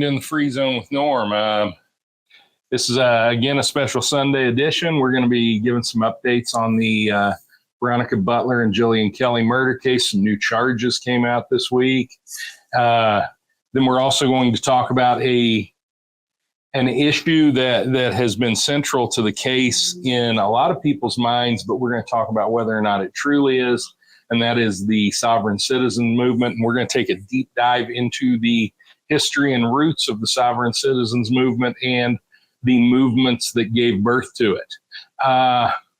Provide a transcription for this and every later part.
doing the Freezone with Norm. This is, again, a special Sunday edition. We're going to be giving some updates on the Veronica Butler and Jillian Kelly murder case. Some new charges came out this week. Then we're also going to talk about an issue that has been central to the case in a lot of people's minds, but we're going to talk about whether or not it truly is, and that is the sovereign citizen movement. And we're going to take a deep dive into the history and roots of the sovereign citizens movement and the movements that gave birth to it.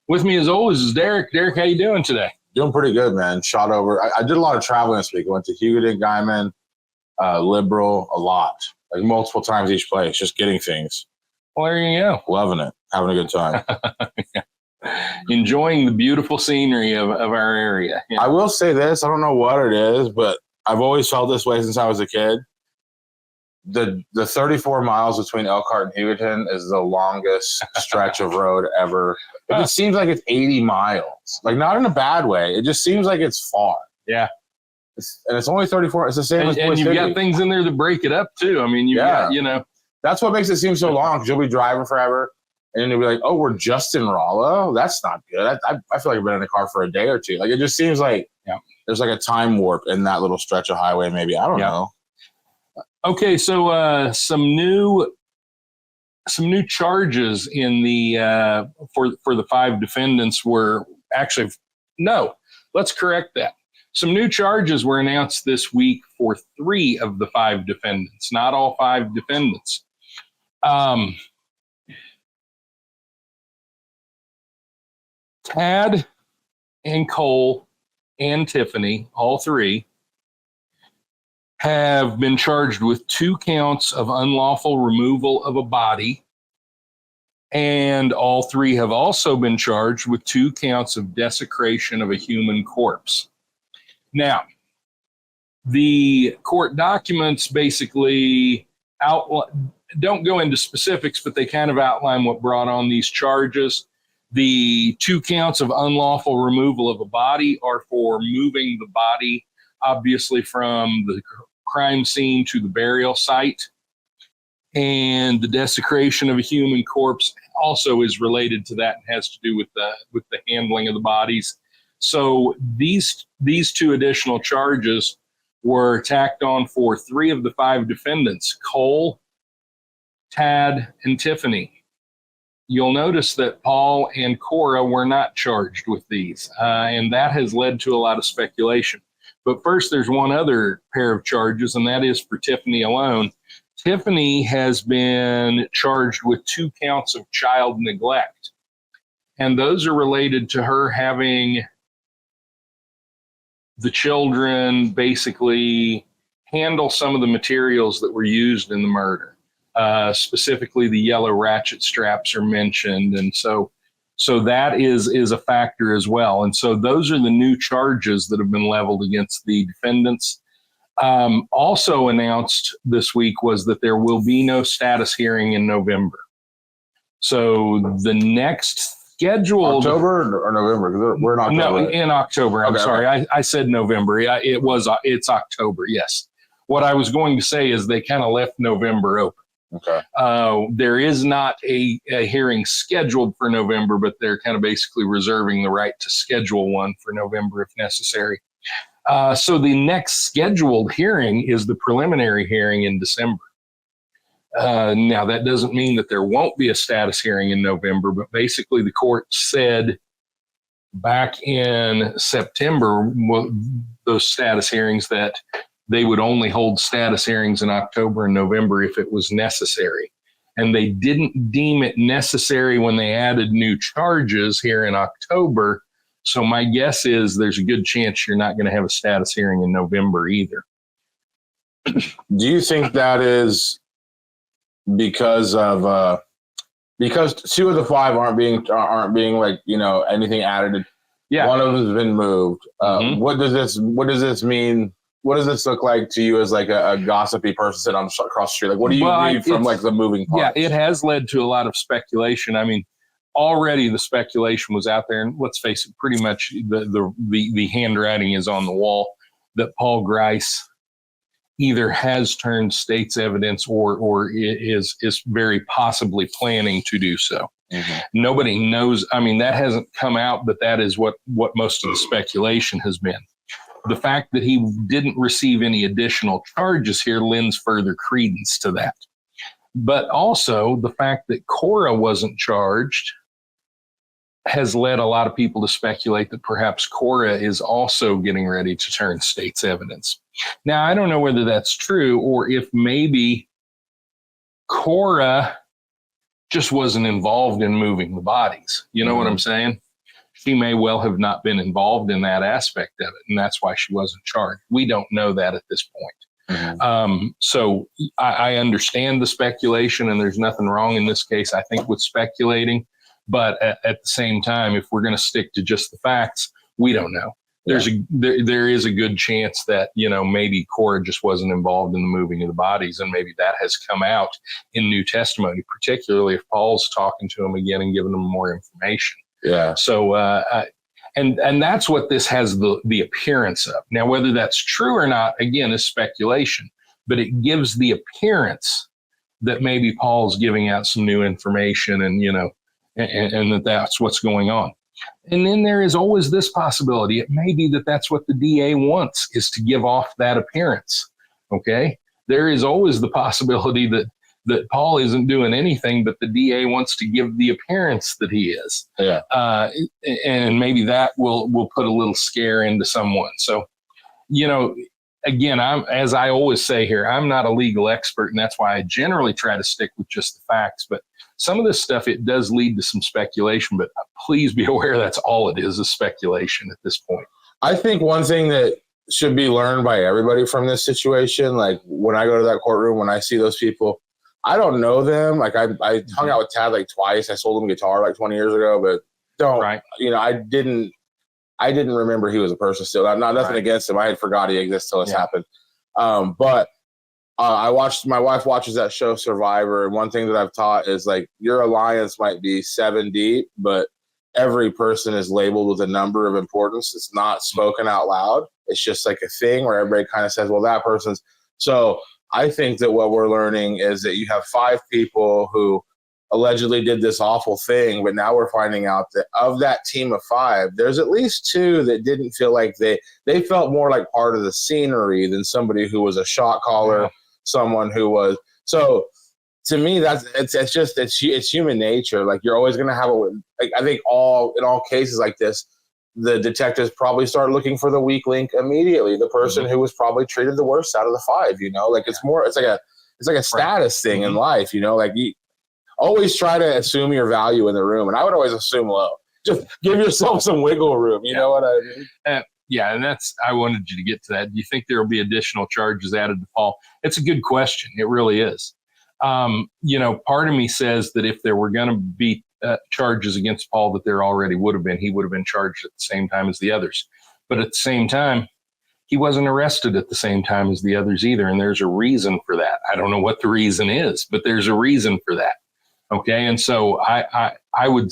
With me, as always, is Derek. Derek, how you doing today? Doing pretty good, man. Shot over. I did a lot of traveling this week. I went to Hugoton, Guyman, Liberal, a lot. Like multiple times each place, just getting things. Well, there you go. Loving it. Having a good time. Yeah. Enjoying the beautiful scenery of our area. Yeah. I will say this. I don't know what it is, but I've always felt this way since I was a kid. The 34 miles between Elkhart and Hugoton is the longest stretch of road ever. It just seems like it's 80 miles. Like, not in a bad way. It just seems like it's far. Yeah. And it's only 34. It's the same as and you've got things in there that break it up too. I mean, got. That's what makes it seem so long, because you'll be driving forever and then you'll be like, oh, we're just in Rolla. That's not good. I feel like I've been in the car for a day or two. Like, it just seems like there's like a time warp in that little stretch of highway. Maybe, I don't know. Okay, so some new charges in the for the 5 defendants were actually let's correct that. Some new charges were announced this week for 3 of the 5 defendants, not all 5 defendants. Tad and Cole and Tiffany, all 3, have been charged with 2 counts of unlawful removal of a body, and all 3 have also been charged with 2 counts of desecration of a human corpse. Now, the court documents basically don't go into specifics, but they kind of outline what brought on these charges. The 2 counts of unlawful removal of a body are for moving the body, obviously, from the crime scene to the burial site. And the desecration of a human corpse also is related to that and has to do with the handling of the bodies. So these 2 additional charges were tacked on for 3 of the 5 defendants, Cole, Tad, and Tiffany. You'll notice that Paul and Cora were not charged with these, and that has led to a lot of speculation. But first, there's one other pair of charges, and that is for Tiffany alone. Tiffany has been charged with 2 counts of child neglect, and those are related to her having the children basically handle some of the materials that were used in the murder. Specifically, the yellow ratchet straps are mentioned, and so that is a factor as well. And so those are the new charges that have been leveled against the defendants. Also announced this week was that there will be no status hearing in November. So the next scheduled October or November? Because we're in October. No, in October. I'm sorry. I said November. It's October. Yes. What I was going to say is they kind of left November open. Okay. There is not a hearing scheduled for November, but they're kind of basically reserving the right to schedule one for November if necessary. So the next scheduled hearing is the preliminary hearing in December. Now, that doesn't mean that there won't be a status hearing in November, but basically the court said back in September, those status hearings, that they would only hold status hearings in October and November if it was necessary. And they didn't deem it necessary when they added new charges here in October. So my guess is there's a good chance you're not going to have a status hearing in November either. Do you think that is because 2 of the 5 aren't being like, anything added? Yeah. One of them has been moved. What does this mean? What does this look like to you as like a gossipy person sitting across the street? Like, what do you read from like the moving parts? Yeah, it has led to a lot of speculation. I mean, already the speculation was out there, and let's face it, pretty much the handwriting is on the wall that Paul Grice either has turned state's evidence or is very possibly planning to do so. Mm-hmm. Nobody knows. I mean, that hasn't come out, but that is what most of the speculation has been. The fact that he didn't receive any additional charges here lends further credence to that. But also the fact that Cora wasn't charged has led a lot of people to speculate that perhaps Cora is also getting ready to turn state's evidence. Now, I don't know whether that's true or if maybe Cora just wasn't involved in moving the bodies. You know what I'm saying? She may well have not been involved in that aspect of it, and that's why she wasn't charged. We don't know that at this point. Mm-hmm. So I understand the speculation, and there's nothing wrong in this case, I think, with speculating. But at the same time, if we're going to stick to just the facts, we don't know. There is a good chance that, maybe Cora just wasn't involved in the moving of the bodies, and maybe that has come out in new testimony, particularly if Paul's talking to him again and giving them more information. Yeah. So, and that's what this has the appearance of. Now, whether that's true or not, again, is speculation, but it gives the appearance that maybe Paul's giving out some new information and, and that's what's going on. And then there is always this possibility. It may be that that's what the DA wants, is to give off that appearance. Okay. There is always the possibility that Paul isn't doing anything, but the DA wants to give the appearance that he is. Yeah. And maybe that will put a little scare into someone. So, again, as I always say here, I'm not a legal expert, and that's why I generally try to stick with just the facts. But some of this stuff, it does lead to some speculation, but please be aware that's all it is speculation at this point. I think one thing that should be learned by everybody from this situation, like when I go to that courtroom, when I see those people, I don't know them. Like I hung out with Tad like twice. I sold him a guitar like 20 years ago, but I didn't remember he was a person still. Nothing against him. I had forgot he exists till this happened. But my wife watches that show Survivor. And one thing that I've taught is like your alliance might be 7 deep, but every person is labeled with a number of importance. It's not spoken out loud. It's just like a thing where everybody kind of says, well, that person's. So I think that what we're learning is that you have 5 people who allegedly did this awful thing, but now we're finding out that of that team of 5, there's at least 2 that didn't feel like they felt more like part of the scenery than somebody who was a shot caller, someone who was. So to me, it's human nature. Like you're always going to have I think in all cases like this, the detectives probably start looking for the weak link immediately. The person who was probably treated the worst out of the 5, like it's like a status thing in life, like you always try to assume your value in the room. And I would always assume low, just give yourself some wiggle room. You know what I mean? And I wanted you to get to that. Do you think there will be additional charges added to Paul? It's a good question. It really is. Part of me says that if there were going to be charges against Paul, that there already would have been. He would have been charged at the same time as the others. But at the same time, he wasn't arrested at the same time as the others either. And there's a reason for that. I don't know what the reason is, but there's a reason for that. Okay. And so I would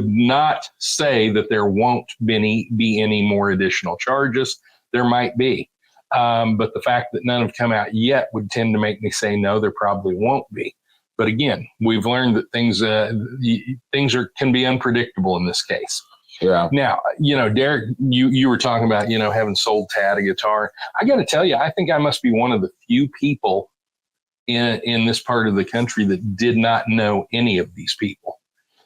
not say that there won't be any more additional charges. There might be. But the fact that none have come out yet would tend to make me say, no, there probably won't be. But again, we've learned that things can be unpredictable in this case. Yeah. Now, Derek, you were talking about, having sold Tad a guitar. I got to tell you, I think I must be one of the few people in this part of the country that did not know any of these people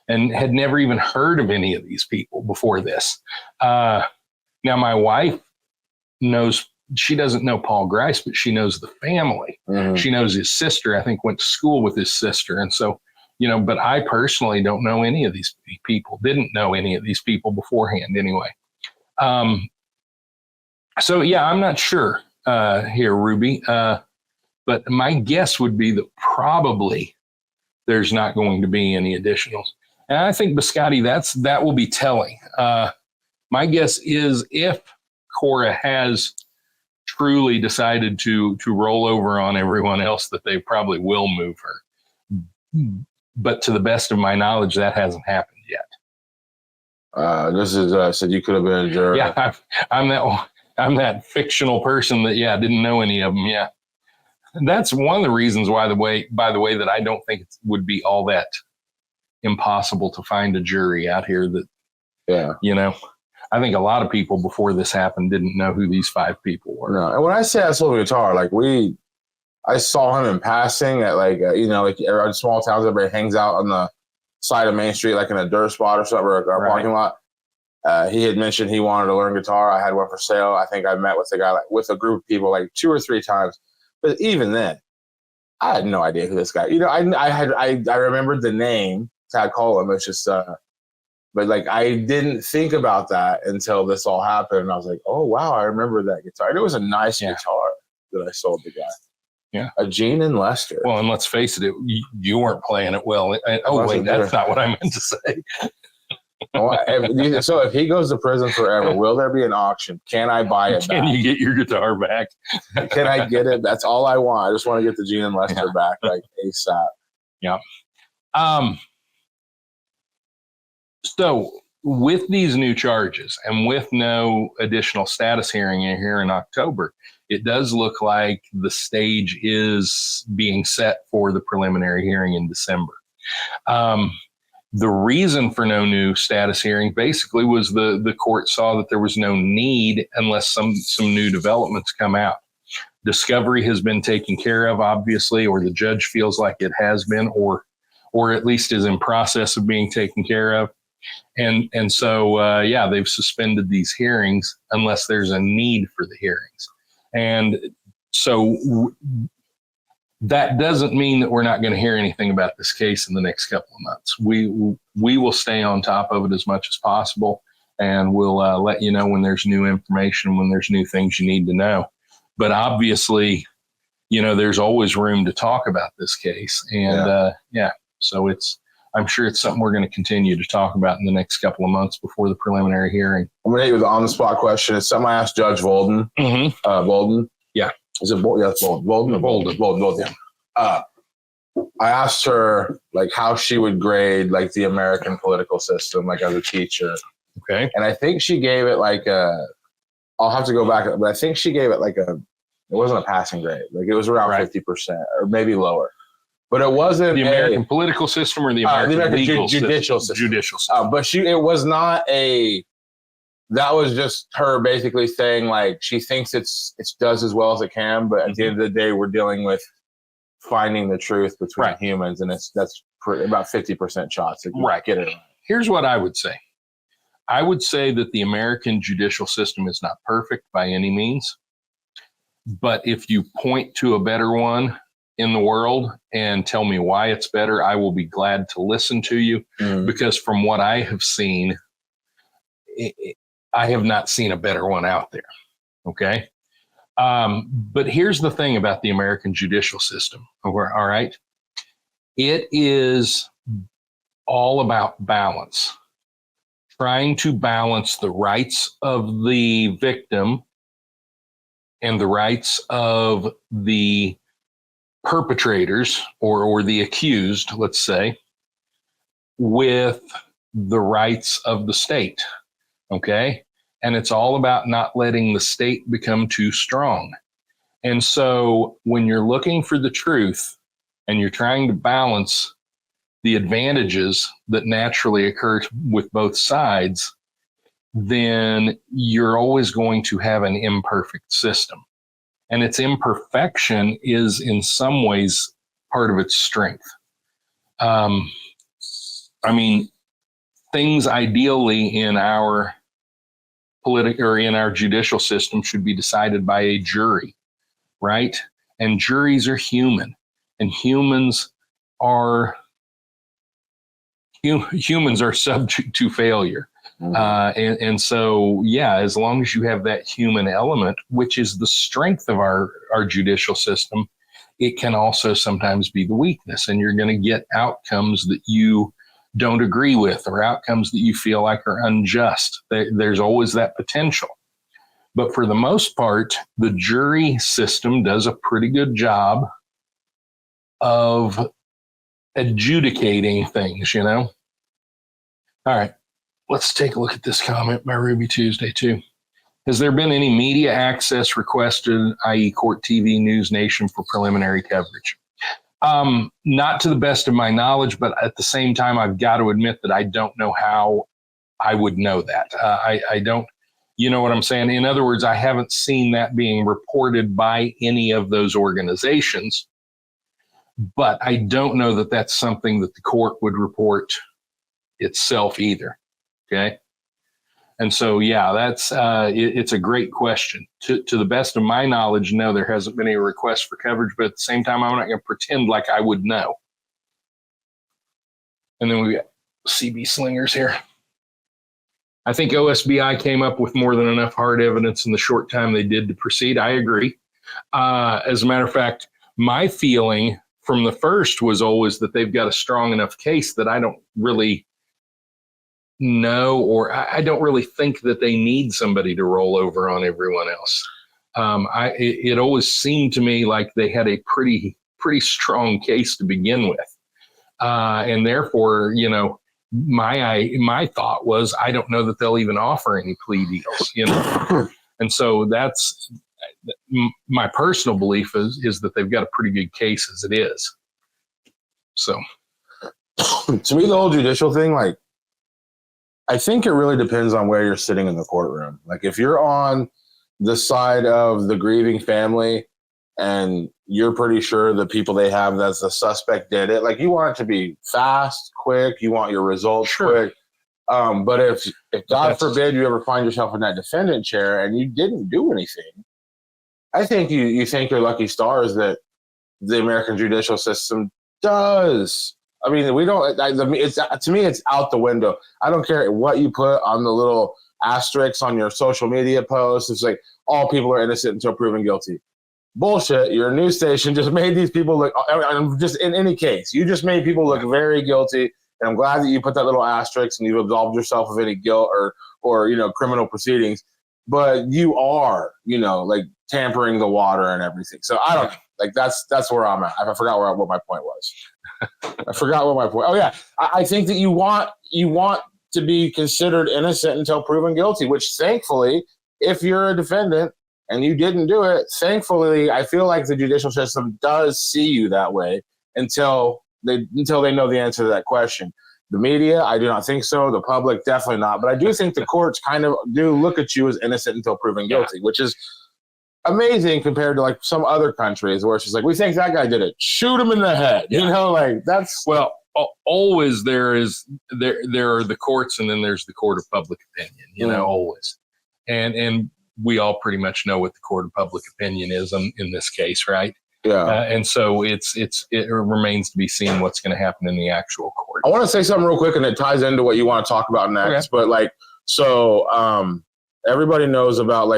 and had never even heard of any of these people before this. Now, my wife knows. She doesn't know Paul Grice, but she knows the family. Mm-hmm. She knows his sister, I think went to school with his sister. And so, but I personally don't know any of these people, didn't know any of these people beforehand anyway. So yeah, I'm not sure here, Ruby. But my guess would be that probably there's not going to be any additionals. And I think, Biscotti, that will be telling. My guess is if Cora has truly decided to roll over on everyone else, that they probably will move her. But to the best of my knowledge, that hasn't happened yet. This is said you could have been a juror. Yeah, I'm that one. I'm that fictional person that, didn't know any of them. Yeah. And that's one of the reasons why by the way, that I don't think it would be all that impossible to find a jury out here that, I think a lot of people before this happened didn't know who these 5 people were. No. And when I say I sold a guitar, like I saw him in passing at like small towns, everybody hangs out on the side of Main Street, like in a dirt spot or something, or a parking lot. He had mentioned he wanted to learn guitar. I had one for sale. I think I met with a guy, with a group of people, like 2 or 3 times. But even then, I had no idea who this guy. I remembered the name. Tad Colum. It's just, but like I didn't think about that until this all happened. And I was like, oh wow, I remember that guitar. And it was a nice guitar that I sold the guy. Yeah, a Gene and Lester. Well, and let's face it, you weren't playing it well. That's not what I meant to say. So if he goes to prison forever, will there be an auction? Can I buy it back? Can you get your guitar back? Can I get it? That's all I want. I just want to get the Gene and Lester back, like ASAP. Yeah. So with these new charges and with no additional status hearing here in October, it does look like the stage is being set for the preliminary hearing in December. The reason for no new status hearing basically was the court saw that there was no need unless some new developments come out. Discovery has been taken care of, obviously, or the judge feels like it has been, or at least is in process of being taken care of. And so, they've suspended these hearings unless there's a need for the hearings. And so that doesn't mean that we're not going to hear anything about this case in the next couple of months. We will stay on top of it as much as possible, and we'll let you know when there's new information, when there's new things you need to know. But obviously, there's always room to talk about this case. And so I'm sure it's something we're going to continue to talk about in the next couple of months before the preliminary hearing. I'm going to hit you with an on-the-spot question. It's something I asked Judge Bolden. Mm-hmm. Bolden? Yeah. Is it Bolden? Yeah, it's Bolden. Bolden. Yeah. I asked her, like, how she would grade, like, the American political system, like, as a teacher. Okay. And I think she gave it, like, I'll have to go back, but I think she gave it, like, it wasn't a passing grade. Like, it was around 50% or maybe lower. But it wasn't the American political system or the American legal judicial system. Judicial system. But it was not that was just her basically saying, like, she thinks it does as well as it can, but at the end of the day, we're dealing with finding the truth between humans, and that's about 50% shots. Get it. Here's what I would say. I would say that the American judicial system is not perfect by any means, but if you point to a better one in the world and tell me why it's better, I will be glad to listen to you, because from what I have seen, I have not seen a better one out there. Okay. But here's the thing about the American judicial system. All right. It is all about balance, trying to balance the rights of the victim and the rights of the perpetrators or the accused, let's say, with the rights of the state. Okay. And it's all about not letting the state become too strong. And so when you're looking for the truth and you're trying to balance the advantages that naturally occur with both sides, then you're always going to have an imperfect system. And its imperfection is in some ways part of its strength. Things ideally in our in our judicial system should be decided by a jury, right? And juries are human, and humans are subject to failure. And so, as long as you have that human element, which is the strength of our judicial system, it can also sometimes be the weakness, and you're going to get outcomes that you don't agree with or outcomes that you feel like are unjust. There's always that potential. But for the most part, the jury system does a pretty good job of adjudicating things, All right, let's take a look at this comment by Ruby Tuesday too. Has there been any media access requested, i.e. Court TV, News Nation, for preliminary coverage? Not to the best of my knowledge, but at the same time, I've got to admit that I don't know how I would know that. I don't, you know what I'm saying? In other words, I haven't seen that being reported by any of those organizations, but I don't know that that's something that the court would report itself either. Okay. And so, yeah, that's it's a great question. To the best of my knowledge, no, there hasn't been any request for coverage, but at the same time, I'm not going to pretend like I would know. And then we got CB Slingers here. I think OSBI came up with more than enough hard evidence in the short time they did to proceed. I agree. As a matter of fact, my feeling from the first was always that they've got a strong enough case that I don't really know, or I don't really think that they need somebody to roll over on everyone else. It always seemed to me like they had a pretty strong case to begin with. And therefore, you know, my thought was, I don't know that they'll even offer any plea deals, you know? And so that's my personal belief is that they've got a pretty good case as it is. So to me, the whole judicial thing, like, I think it really depends on where you're sitting in the courtroom. Like, if you're on the side of the grieving family and you're pretty sure the people they have that's the suspect did it, like, you want it to be fast, quick, you want your results quick. But if God forbid you ever find yourself in that defendant chair and you didn't do anything, I think you think you're lucky stars that the American judicial system does. I mean, we don't. It's to me, it's out the window. I don't care what you put on the little asterisks on your social media posts. It's like all people are innocent until proven guilty. Bullshit. Your news station just made these people look. Just in any case, you just made people look very guilty. And I'm glad that you put that little asterisk and you've absolved yourself of any guilt or criminal proceedings. But you are, like tampering the water and everything. So I don't know. Like that's where I'm at. I forgot what my point was. I forgot what my point. Oh yeah, I think that you want to be considered innocent until proven guilty. Which, thankfully, if you're a defendant and you didn't do it, thankfully, I feel like the judicial system does see you that way until they know the answer to that question. The media, I do not think so. The public, definitely not. But I do think the courts kind of do look at you as innocent until proven guilty, which is amazing compared to like some other countries where it's just like, we think that guy did it, shoot him in the head. Like that's always there are the courts and then there's the court of public opinion, always. And we all pretty much know what the court of public opinion is in this case, right? Yeah. And so it remains to be seen what's going to happen in the actual court. I want to say something real quick and it ties into what you want to talk about next, but everybody knows about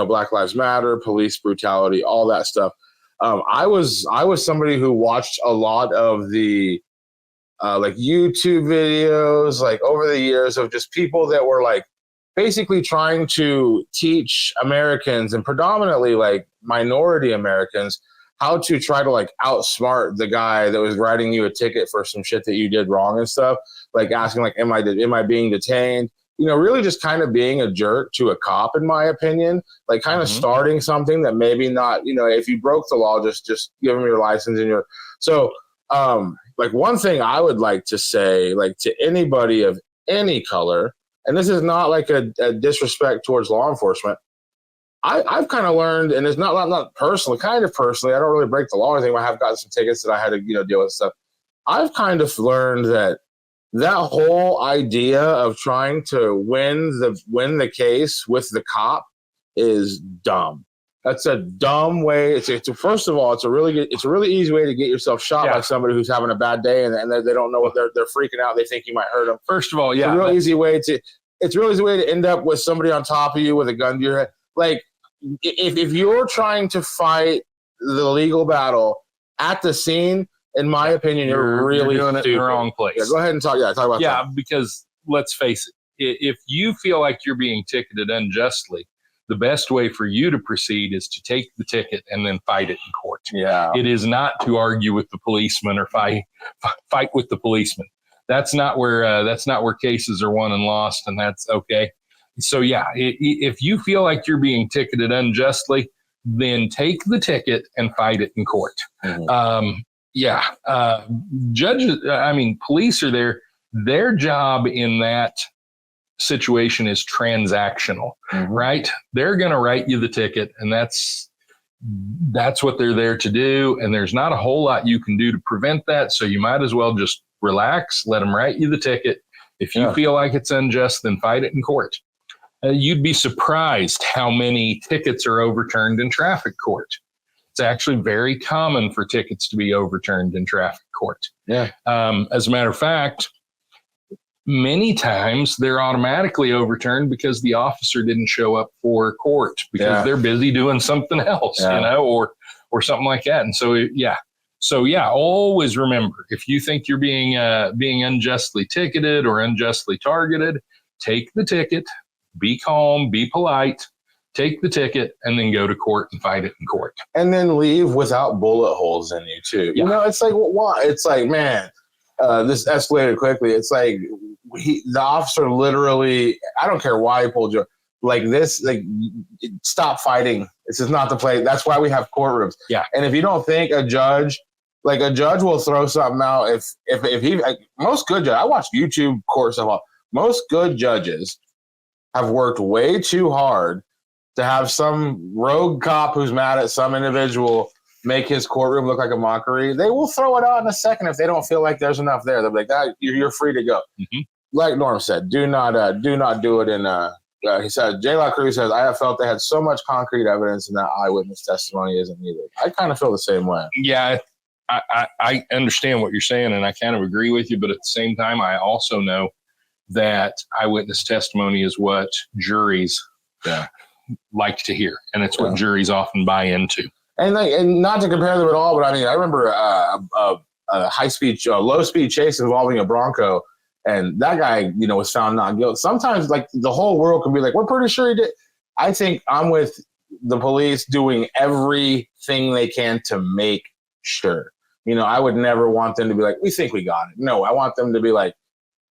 Black Lives Matter, police brutality, all that stuff. I was somebody who watched a lot of the YouTube videos over the years of just people that were basically trying to teach Americans and predominantly minority Americans how to try to outsmart the guy that was writing you a ticket for some shit that you did wrong and stuff, asking am I being detained? Really just kind of being a jerk to a cop, in my opinion, starting something that maybe not, if you broke the law, just give them your license and one thing I would like to say, to anybody of any color, and this is not a disrespect towards law enforcement. I've kind of learned, and it's not personally, kind of personally, I don't really break the law or anything. I have gotten some tickets that I had to, deal with stuff. I've kind of learned that whole idea of trying to win the case with the cop is dumb. That's a dumb way. First of all, it's a really easy way to get yourself shot by somebody who's having a bad day and they don't know what they're freaking out. They think you might hurt them. First of all, yeah, it's a real easy way to end up with somebody on top of you with a gun to your head. If you're trying to fight the legal battle at the scene, in my opinion, you're really doing stupid. it in the wrong place. Yeah, go ahead and talk about that. Yeah, because let's face it, if you feel like you're being ticketed unjustly, the best way for you to proceed is to take the ticket and then fight it in court. Yeah. It is not to argue with the policeman or fight with the policeman. That's not where cases are won and lost, and that's okay. So yeah, if you feel like you're being ticketed unjustly, then take the ticket and fight it in court. Mhm. Judges, police are there. Their job in that situation is transactional, right? They're going to write you the ticket, and that's what they're there to do. And there's not a whole lot you can do to prevent that. So you might as well just relax, let them write you the ticket. If you feel like it's unjust, then fight it in court. You'd be surprised how many tickets are overturned in traffic court. It's actually very common for tickets to be overturned in traffic court. Yeah. As a matter of fact, many times they're automatically overturned because the officer didn't show up for court because they're busy doing something else, or something like that. And so, always remember, if you think you're being unjustly ticketed or unjustly targeted, take the ticket, be calm, be polite, take the ticket, and then go to court and fight it in court. And then leave without bullet holes in you too. Yeah. You know, it's like, why? It's like, man, this escalated quickly. It's like the officer literally, I don't care why he pulled you, like this, like, stop fighting. This is not the place. That's why we have courtrooms. Yeah. And if you don't think a judge will throw something out, if he, like, most good judges, I watch YouTube court stuff. Most good judges have worked way too hard to have some rogue cop who's mad at some individual make his courtroom look like a mockery. They will throw it out in a second if they don't feel like there's enough there. They'll be like, you're free to go. Like Norm said, do not do it in he said, J. La Cruz says, I have felt they had so much concrete evidence and that eyewitness testimony isn't needed. I kind of feel the same way. Yeah, I understand what you're saying, and I kind of agree with you, but at the same time, I also know that eyewitness testimony is what juries like to hear, and it's what juries often buy into. And not to compare them at all, but I mean, I remember a low speed chase involving a Bronco, and that guy, was found not guilty. Sometimes, like, the whole world can be like, we're pretty sure he did. I think I'm with the police doing everything they can to make sure. I would never want them to be like, we think we got it. No, I want them to be like,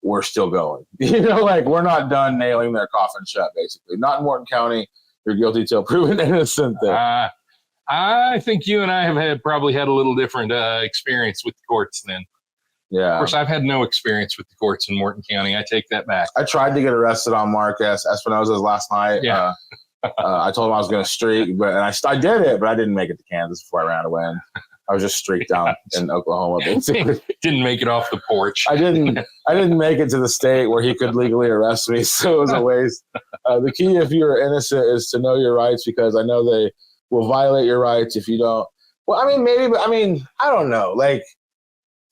we're still going. Like, we're not done nailing their coffin shut, basically. Not in Morton County. You're guilty till proven innocent there. I think you and I have probably had a little different experience with the courts then. Yeah. Of course, I've had no experience with the courts in Morton County. I take that back. I tried to get arrested on Marcus Espinosa's last night. Yeah. I told him I was going to streak, but I did it, but I didn't make it to Kansas before I ran away. And I was just streaked down in Oklahoma, basically. Didn't make it off the porch. I didn't make it to the state where he could legally arrest me, so it was a waste. The key, if you're innocent, is to know your rights, because I know they will violate your rights if you don't. Well, I mean, maybe, but I mean, I don't know. Like,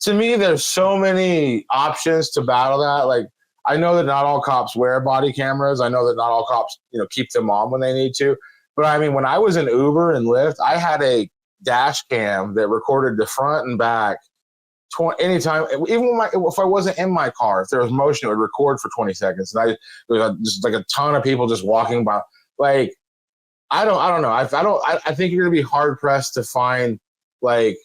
to me, there's so many options to battle that. Like, I know that not all cops wear body cameras. I know that not all cops, keep them on when they need to. But I mean, when I was in Uber and Lyft, I had a dash cam that recorded the front and back anytime, even if I wasn't in my car, if there was motion, it would record for 20 seconds. And it was just like a ton of people just walking by. Like, I don't know. I think you're gonna be hard pressed to find like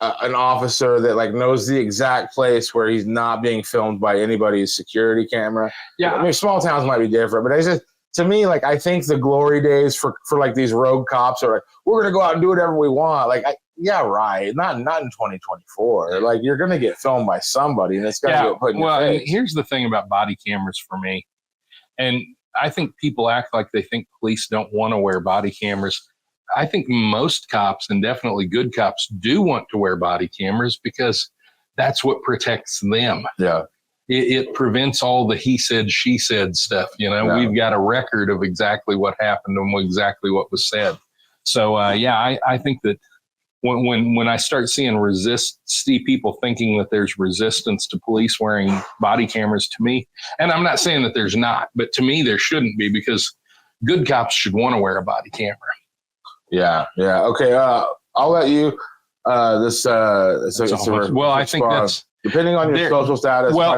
an officer that like knows the exact place where he's not being filmed by anybody's security camera. Yeah, I mean, small towns might be different, but it's just, to me, like, I think the glory days for like these rogue cops are like, we're gonna go out and do whatever we want. Like, right. Not in 2024. Like, you're gonna get filmed by somebody, and it's gonna get put in your face. And here's the thing about body cameras for me, and I think people act like they think police don't want to wear body cameras. I think most cops, and definitely good cops, do want to wear body cameras because that's what protects them. Yeah. It prevents all the he said, she said stuff. We've got a record of exactly what happened and exactly what was said. So, I think that when I start seeing see people thinking that there's resistance to police wearing body cameras, to me, and I'm not saying that there's not, but to me, there shouldn't be, because good cops should want to wear a body camera. Yeah. Okay. I'll let you. I think that's depending on your social status. Well,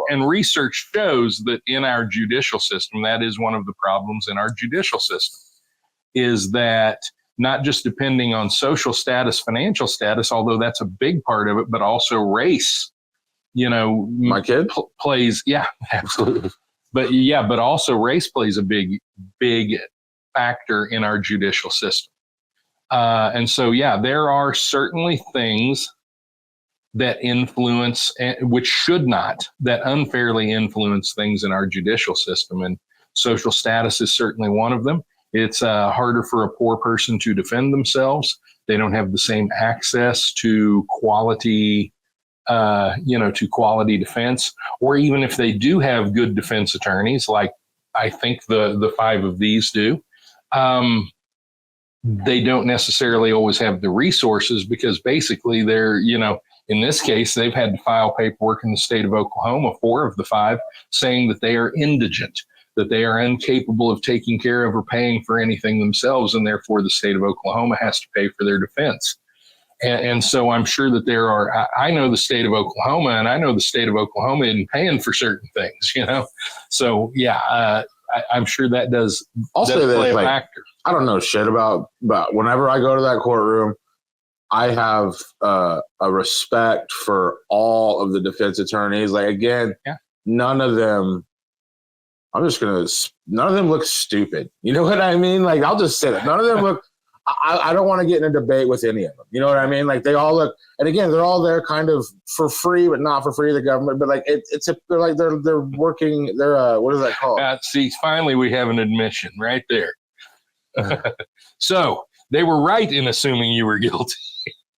and research shows that in our judicial system, that is one of the problems in our judicial system, is that not just depending on social status, financial status, although that's a big part of it, but also race. My kid plays. Yeah, absolutely. but also race plays a big factor in our judicial system. And so, there are certainly things that influence, which should not, that unfairly influence things in our judicial system. And social status is certainly one of them. It's harder for a poor person to defend themselves. They don't have the same access to quality, to quality defense. Or even if they do have good defense attorneys, like I think the 5 of these do, they don't necessarily always have the resources, because basically they're, in this case, they've had to file paperwork in the state of Oklahoma, 4 of the 5, saying that they are indigent, that they are incapable of taking care of or paying for anything themselves, and therefore the state of Oklahoma has to pay for their defense. And so I'm sure that there are, I know the state of Oklahoma, and I know the state of Oklahoma isn't paying for certain things, So, I'm sure that does play a factor. I don't know shit about, but whenever I go to that courtroom, I have a respect for all of the defense attorneys. Like, again, none of them look stupid. You know what I mean? Like, I'll just say that. None of them look, I don't want to get in a debate with any of them. You know what I mean? Like, they all look, and again, they're all there kind of for free, but not for free, the government. But like, they're working, what is that called? See, finally we have an admission right there. So they were right in assuming you were guilty.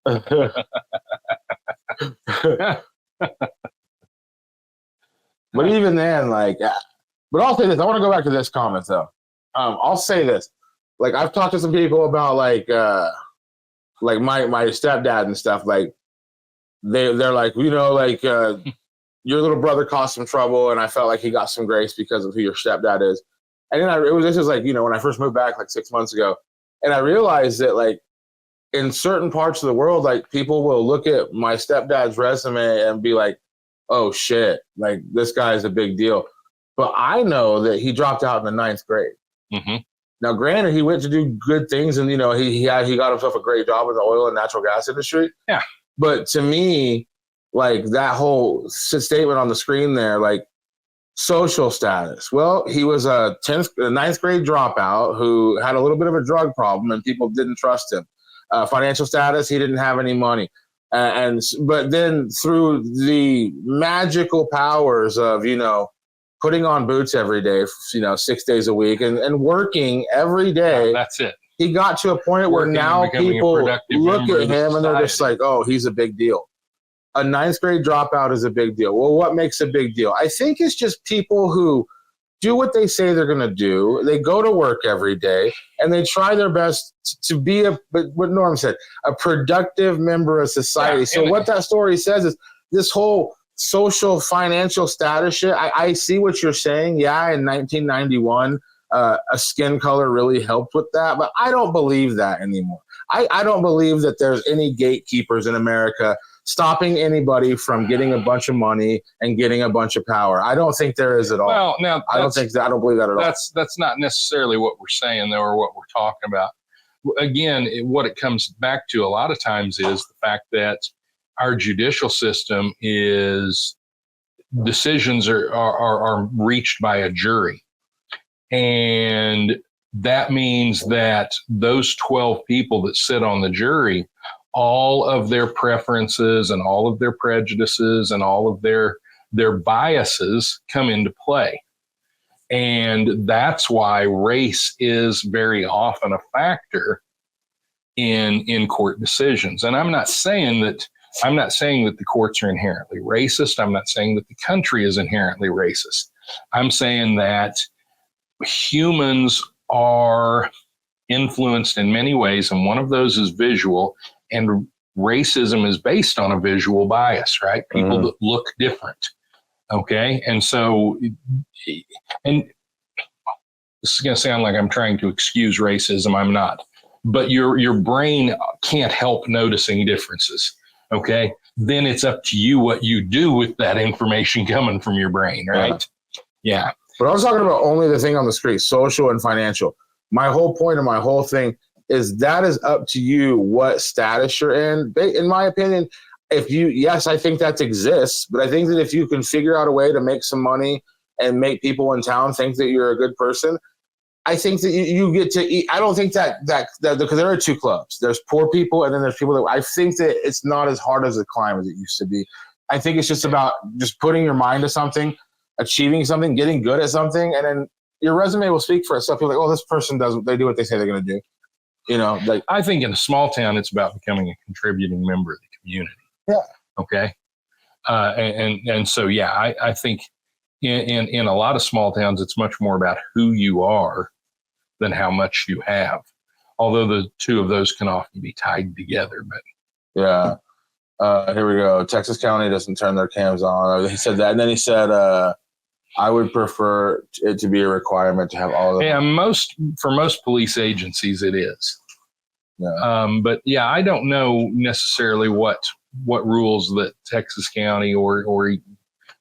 But even then, but I'll say this. I want to go back to this comment though. I'll say this. Like, I've talked to some people about like my stepdad and stuff. Like, they're like, your little brother caused some trouble, and I felt like he got some grace because of who your stepdad is. And then this is like, when I first moved back like 6 months ago, and I realized that like in certain parts of the world, like, people will look at my stepdad's resume and be like, oh shit, like, this guy is a big deal. But I know that he dropped out in the 9th grade. Mm-hmm. Now, granted, he went to do good things, and he got himself a great job in the oil and natural gas industry. Yeah. But to me, like, that whole statement on the screen there, like, social status. Well, he was a 9th grade dropout who had a little bit of a drug problem, and people didn't trust him. Financial status, he didn't have any money. But then through the magical powers of, putting on boots every day, 6 days a week, and working every day. That's it. He got to a point where now people look at him and they're just like, oh, he's a big deal. A 9th grade dropout is a big deal. Well, what makes a big deal? I think it's just people who do what they say they're going to do. They go to work every day, and they try their best to be what Norm said, a productive member of society. Yeah, so what that story says is this whole social financial status shit. I see what you're saying. Yeah, in 1991, a skin color really helped with that, but I don't believe that anymore. I don't believe that there's any gatekeepers in America stopping anybody from getting a bunch of money and getting a bunch of power. I don't think there is at all. Well, now I don't believe that at all. That's not necessarily what we're saying, though, or what we're talking about. Again, what it comes back to a lot of times is the fact that our judicial system is decisions are reached by a jury. And that means that those 12 people that sit on the jury, all of their preferences and all of their prejudices and all of their biases come into play. And that's why race is very often a factor in court decisions. And I'm not saying that the courts are inherently racist. I'm not saying that the country is inherently racist. I'm saying that humans are influenced in many ways, and one of those is visual, and racism is based on a visual bias, right? People that look different. Okay. And so, and this is going to sound like I'm trying to excuse racism. I'm not, but your brain can't help noticing differences. Okay. Then it's up to you what you do with that information coming from your brain. Right. Yeah. But I was talking about only the thing on the screen, social and financial. My whole point of my whole thing is that is up to you what status you're in. In my opinion, yes, I think that exists, but I think that if you can figure out a way to make some money and make people in town think that you're a good person. I think that you get to eat. I don't think that because there are two clubs. There's poor people, and then there's people that I think that it's not as hard as a climb as it used to be. I think it's just about just putting your mind to something, achieving something, getting good at something, and then your resume will speak for itself. People are like, oh, this person they do what they say they're going to do. You know, like I think in a small town, it's about becoming a contributing member of the community. Yeah. Okay. And so, yeah, I think in a lot of small towns, it's much more about who you are than how much you have. Although the two of those can often be tied together. But yeah. Here we go. Texas County doesn't turn their cams on. He said that. And then he said, I would prefer it to be a requirement to have all of them. Yeah, for most police agencies, it is. Yeah. But yeah, I don't know necessarily what rules that Texas County or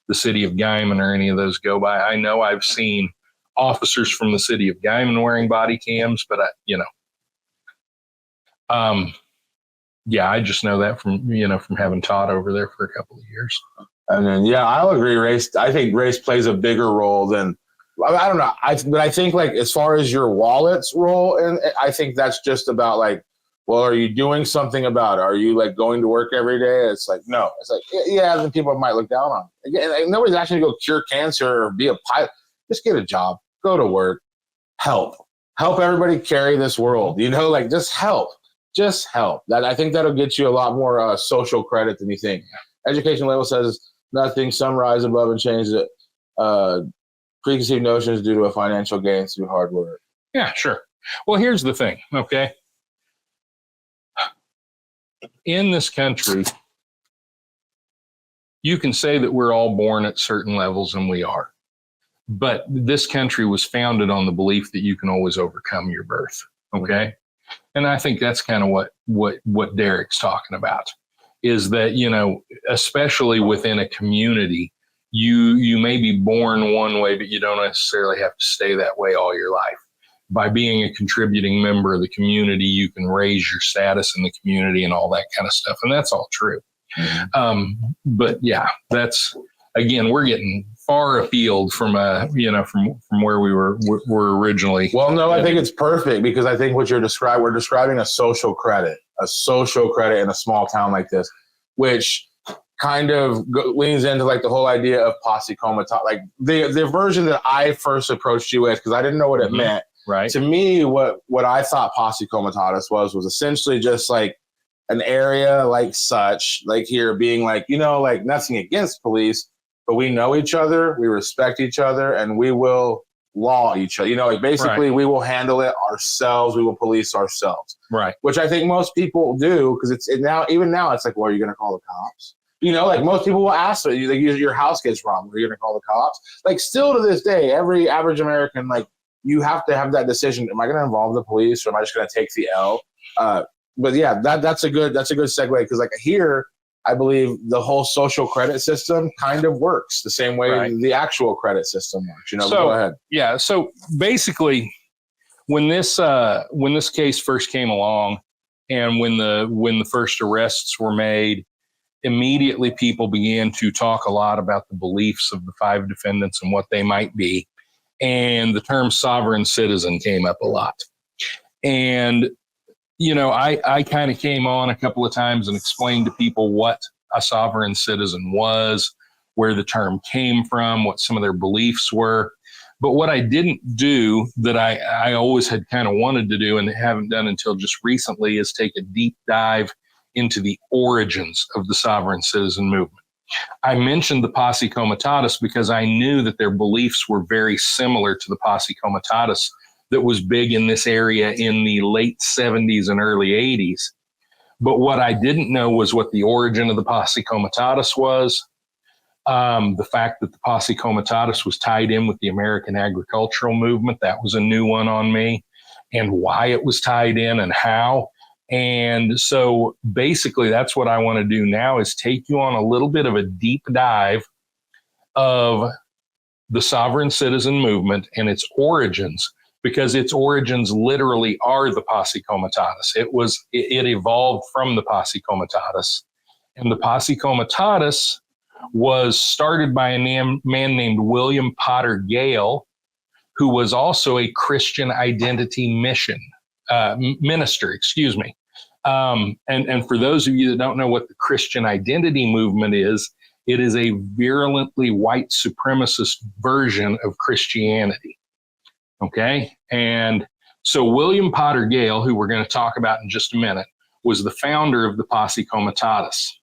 the city of Guyman or any of those go by. I know I've seen officers from the city of Guyman wearing body cams, but yeah, I just know that from having taught over there for a couple of years. And then, yeah, I'll agree. I think race plays a bigger role than, I don't know. But I think like, as far as your wallet's role, and I think that's just about like, well, are you doing something about it? Are you like going to work every day? It's like, no, it's like, yeah, then people might look down on it. Again, like, nobody's actually going to go cure cancer or be a pilot. Just get a job, go to work, help everybody carry this world, like just help. That I think that'll get you a lot more social credit than you think. Education label says nothing. Some rise above and change it. Preconceived notions due to a financial gain through hard work. Yeah, sure. Well, here's the thing. Okay. In this country, you can say that we're all born at certain levels, and we are. But this country was founded on the belief that you can always overcome your birth. Okay. And I think that's kind of what Derek's talking about, is that, especially within a community, you may be born one way, but you don't necessarily have to stay that way all your life. By being a contributing member of the community, you can raise your status in the community and all that kind of stuff. And that's all true. Mm-hmm. But yeah, that's, again, we're getting far afield from from where we were originally. Well, no, I think it's perfect, because I think what we're describing a social credit in a small town like this, which kind of leans into like the whole idea of Posse Comitatus, like the version that I first approached you with, because I didn't know what it mm-hmm. meant. Right. To me, what I thought Posse Comitatus was essentially just like an area like such, like here being like, like nothing against police, but we know each other, we respect each other, and we will law each other. Like basically we will handle it ourselves. We will police ourselves. Right. Which I think most people do, because even now it's like, well, are you going to call the cops? Like most people will ask, your house gets robbed, are you going to call the cops? Like still to this day, every average American, like you have to have that decision. Am I going to involve the police, or am I just going to take the L? But yeah, that's a good segue, because like here, I believe the whole social credit system kind of works the same way the actual credit system works. So, go ahead. Yeah. So basically, when this case first came along, and when the first arrests were made, immediately people began to talk a lot about the beliefs of the 5 defendants and what they might be, and the term sovereign citizen came up a lot. And I kind of came on a couple of times and explained to people what a sovereign citizen was, where the term came from, what some of their beliefs were. But what I didn't do, that I always had kind of wanted to do and haven't done until just recently, is take a deep dive into the origins of the sovereign citizen movement. I mentioned the Posse Comitatus because I knew that their beliefs were very similar to the Posse Comitatus that was big in this area in the late 70s and early 80s. But what I didn't know was what the origin of the Posse Comitatus was. The fact that the Posse Comitatus was tied in with the American agricultural movement, that was a new one on me, and why it was tied in and how. And so basically that's what I want to do now, is take you on a little bit of a deep dive of the sovereign citizen movement and its origins, because its origins literally are the Posse Comitatus. It evolved from the Posse Comitatus, and the Posse Comitatus was started by a man named William Potter Gale, who was also a Christian identity minister, excuse me. And for those of you that don't know what the Christian identity movement is, it is a virulently white supremacist version of Christianity. Okay. And so William Potter Gale, who we're going to talk about in just a minute, was the founder of the Posse Comitatus.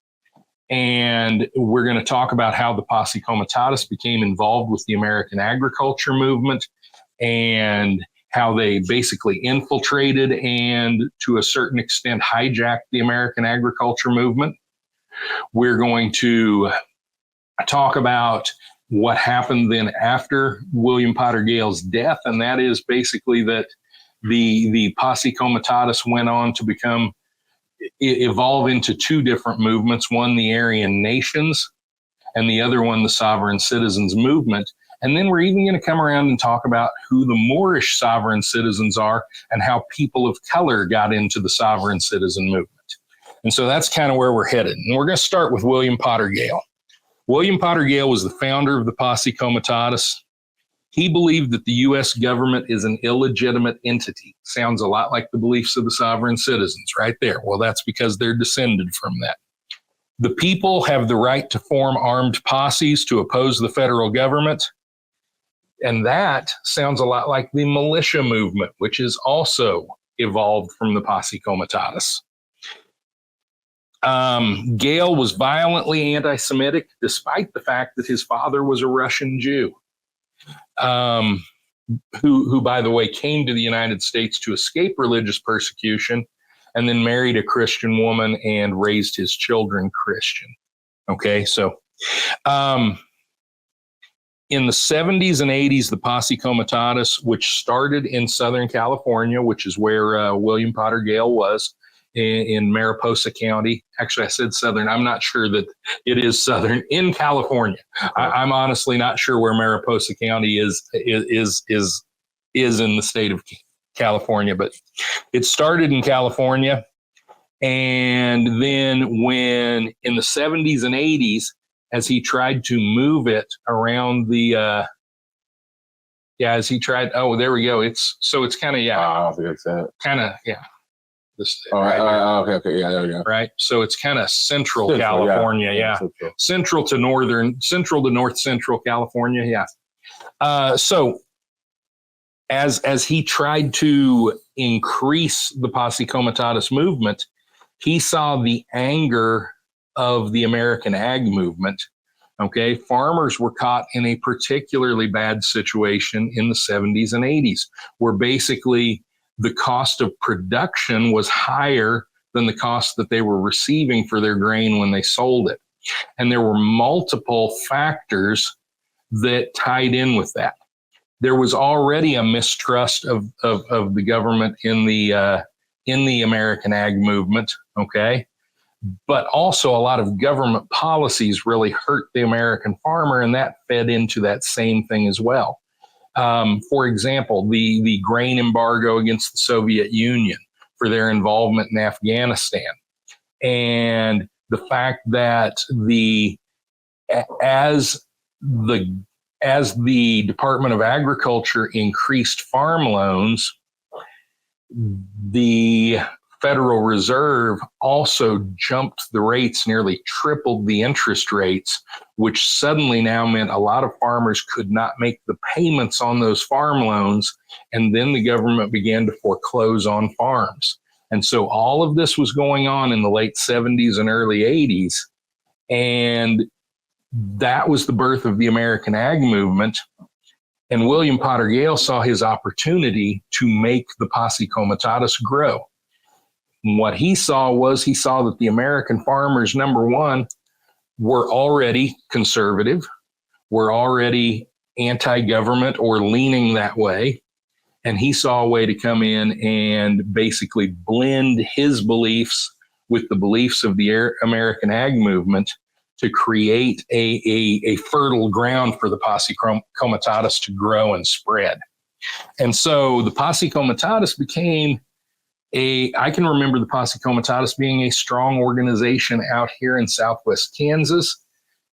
And we're going to talk about how the Posse Comitatus became involved with the American agriculture movement and how they basically infiltrated and to a certain extent hijacked the American agriculture movement. We're going to talk about what happened then after William Potter Gale's death, and that is basically that the Posse Comitatus went on to evolve into two different movements, one the Aryan Nations and the other one the Sovereign Citizens movement. And then we're even going to come around and talk about who the Moorish sovereign citizens are and how people of color got into the sovereign citizen movement. And so that's kind of where we're headed. And we're going to start with William Potter Gale. William Potter Gale was the founder of the Posse Comitatus. He believed that the U.S. government is an illegitimate entity. Sounds a lot like the beliefs of the sovereign citizens right there. Well, that's because they're descended from that. The people have the right to form armed posses to oppose the federal government. And that sounds a lot like the militia movement, which is also evolved from the Posse Comitatus. Gale was violently anti-Semitic, despite the fact that his father was a Russian Jew, who, by the way, came to the United States to escape religious persecution and then married a Christian woman and raised his children Christian. Okay, so in the 70s and 80s, the Posse Comitatus, which started in Southern California, which is where William Potter Gale was, in Mariposa County. Actually, I said Southern. I'm not sure that it is Southern in California. I'm honestly not sure where Mariposa County is in the state of California, but it started in California. And then when in the 70s and 80s, as he tried to move it around there we go. It's kind of, Okay. Yeah, there we go. Right. So it's kind of central California. Yeah. Central to north central California. Yeah. So as he tried to increase the Posse Comitatus movement, he saw the anger of the American ag movement. Okay. Farmers were caught in a particularly bad situation in the 70s and 80s, where basically the cost of production was higher than the cost that they were receiving for their grain when they sold it. And there were multiple factors that tied in with that. There was already a mistrust of the government in the American ag movement, okay? But also a lot of government policies really hurt the American farmer, and that fed into that same thing as well. For example, the grain embargo against the Soviet Union for their involvement in Afghanistan, and the fact that as the Department of Agriculture increased farm loans, the Federal Reserve also jumped the rates, nearly tripled the interest rates, which suddenly now meant a lot of farmers could not make the payments on those farm loans. And then the government began to foreclose on farms. And so all of this was going on in the late 70s and early 80s. And that was the birth of the American ag movement. And William Potter Gale saw his opportunity to make the Posse Comitatus grow. What he saw that the American farmers, number one, were already conservative, were already anti-government or leaning that way. And he saw a way to come in and basically blend his beliefs with the beliefs of the American ag movement to create a fertile ground for the Posse Comitatus to grow and spread. And so the Posse Comitatus became I can remember the Posse Comitatus being a strong organization out here in Southwest Kansas.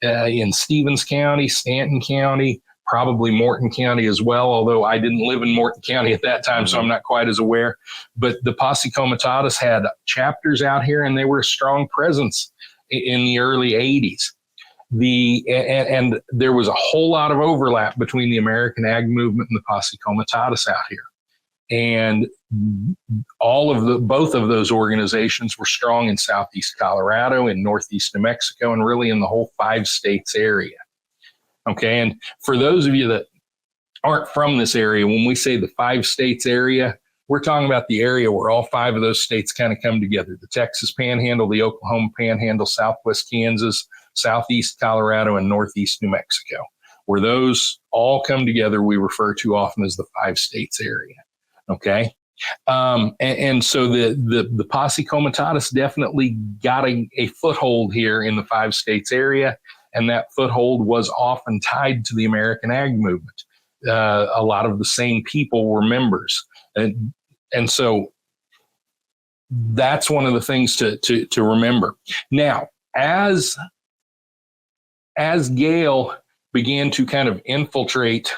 in Stevens County, Stanton County, probably Morton County as well, although I didn't live in Morton County at that time, so I'm not quite as aware. But the Posse Comitatus had chapters out here, and they were a strong presence in the early 80s. And there was a whole lot of overlap between the American Ag Movement and the Posse Comitatus out here. And both of those organizations were strong in Southeast Colorado, in Northeast New Mexico, and really in the whole 5 states area. Okay. And for those of you that aren't from this area, when we say the 5 states area, we're talking about the area where all 5 of those states kind of come together. The Texas Panhandle, the Oklahoma Panhandle, Southwest Kansas, Southeast Colorado, and Northeast New Mexico. Where those all come together, we refer to often as the 5 states area. Okay. And so the Posse Comitatus definitely got a foothold here in the 5 states area. And that foothold was often tied to the American Ag Movement. A lot of the same people were members. And so that's one of the things to remember. Now, as Gale began to kind of infiltrate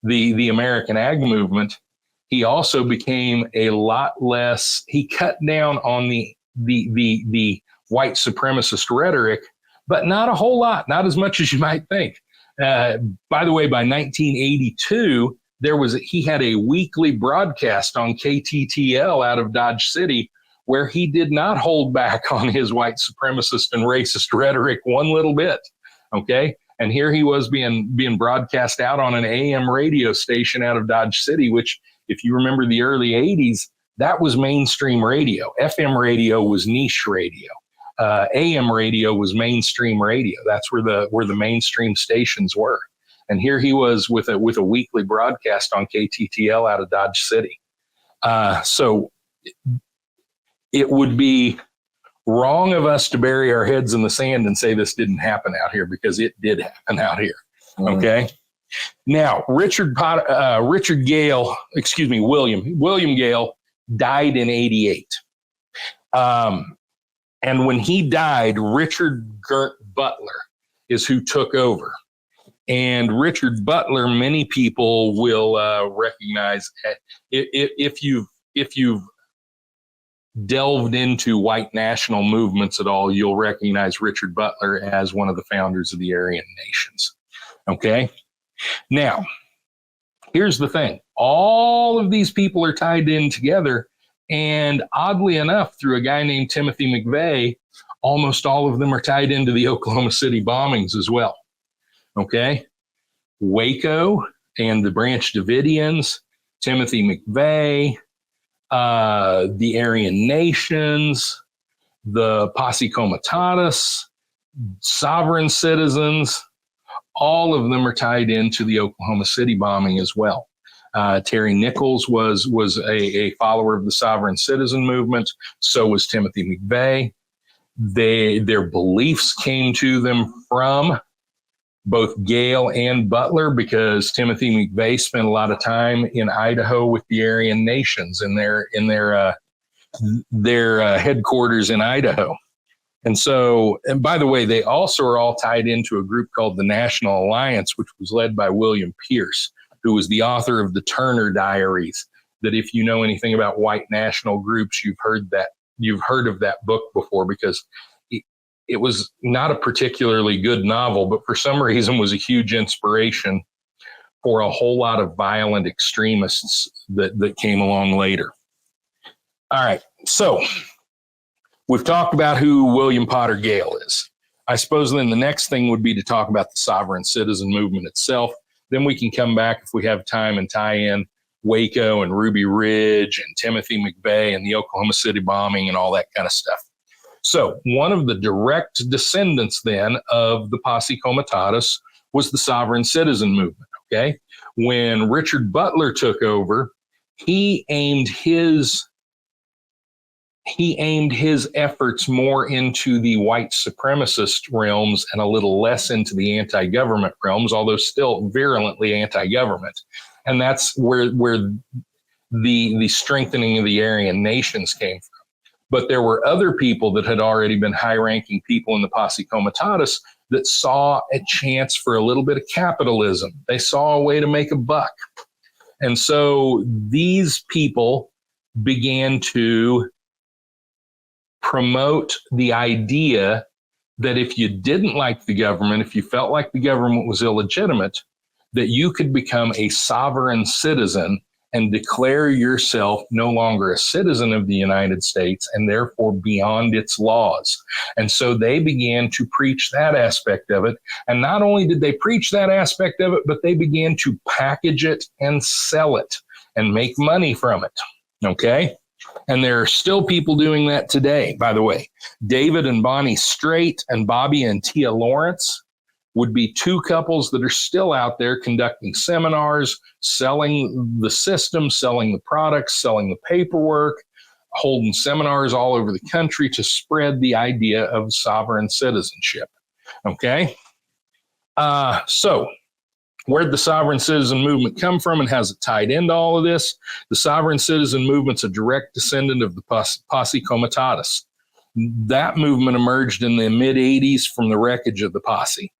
the American Ag Movement, he also became a lot less, he cut down on the white supremacist rhetoric, but not a whole lot, not as much as you might think. By the way, by 1982, he had a weekly broadcast on KTTL out of Dodge City where he did not hold back on his white supremacist and racist rhetoric one little bit. Okay. And here he was being broadcast out on an AM radio station out of Dodge City, which, if you remember the early 80s, that was mainstream radio. FM radio was niche radio. AM radio was mainstream radio. That's where the mainstream stations were. And here he was with a weekly broadcast on KTTL out of Dodge City. So it would be wrong of us to bury our heads in the sand and say this didn't happen out here, because it did happen out here. Okay. Now, William Gale died in 88. And when he died, Richard Gert Butler is who took over. And Richard Butler, many people will recognize, if you've delved into white national movements at all, you'll recognize Richard Butler as one of the founders of the Aryan nations. Okay. Now, here's the thing. All of these people are tied in together. And oddly enough, through a guy named Timothy McVeigh, almost all of them are tied into the Oklahoma City bombings as well. Okay. Waco and the Branch Davidians, Timothy McVeigh, the Aryan nations, the Posse Comitatus, sovereign citizens, all of them are tied into the Oklahoma City bombing as well. Terry Nichols was a follower of the sovereign citizen movement. So was Timothy McVeigh. Their beliefs came to them from both Gale and Butler, because Timothy McVeigh spent a lot of time in Idaho with the Aryan nations in their headquarters in Idaho. And so, and by the way, they also are all tied into a group called the National Alliance, which was led by William Pierce, who was the author of the Turner Diaries. That if you know anything about white national groups, you've heard of that book before, because it was not a particularly good novel, but for some reason was a huge inspiration for a whole lot of violent extremists that came along later. All right, so we've talked about who William Potter Gale is. I suppose then the next thing would be to talk about the sovereign citizen movement itself. Then we can come back, if we have time, and tie in Waco and Ruby Ridge and Timothy McVeigh and the Oklahoma City bombing and all that kind of stuff. So one of the direct descendants then of the Posse Comitatus was the sovereign citizen movement. Okay. When Richard Butler took over, he aimed his efforts more into the white supremacist realms and a little less into the anti-government realms, although still virulently anti-government. And that's where the strengthening of the Aryan nations came from. But there were other people that had already been high-ranking people in the Posse Comitatus that saw a chance for a little bit of capitalism. They saw a way to make a buck. And so these people began to promote the idea that if you didn't like the government, if you felt like the government was illegitimate, that you could become a sovereign citizen and declare yourself no longer a citizen of the United States and therefore beyond its laws. And so they began to preach that aspect of it. And not only did they preach that aspect of it, but they began to package it and sell it and make money from it. Okay? And there are still people doing that today, by the way. David and Bonnie Straight and Bobby and Tia Lawrence would be two couples that are still out there conducting seminars, selling the system, selling the products, selling the paperwork, holding seminars all over the country to spread the idea of sovereign citizenship. Okay? So where'd the sovereign citizen movement come from and how's it tied into all of this? The sovereign citizen movement's a direct descendant of the Posse Comitatus. That movement emerged in the mid-'80s from the wreckage of the Posse.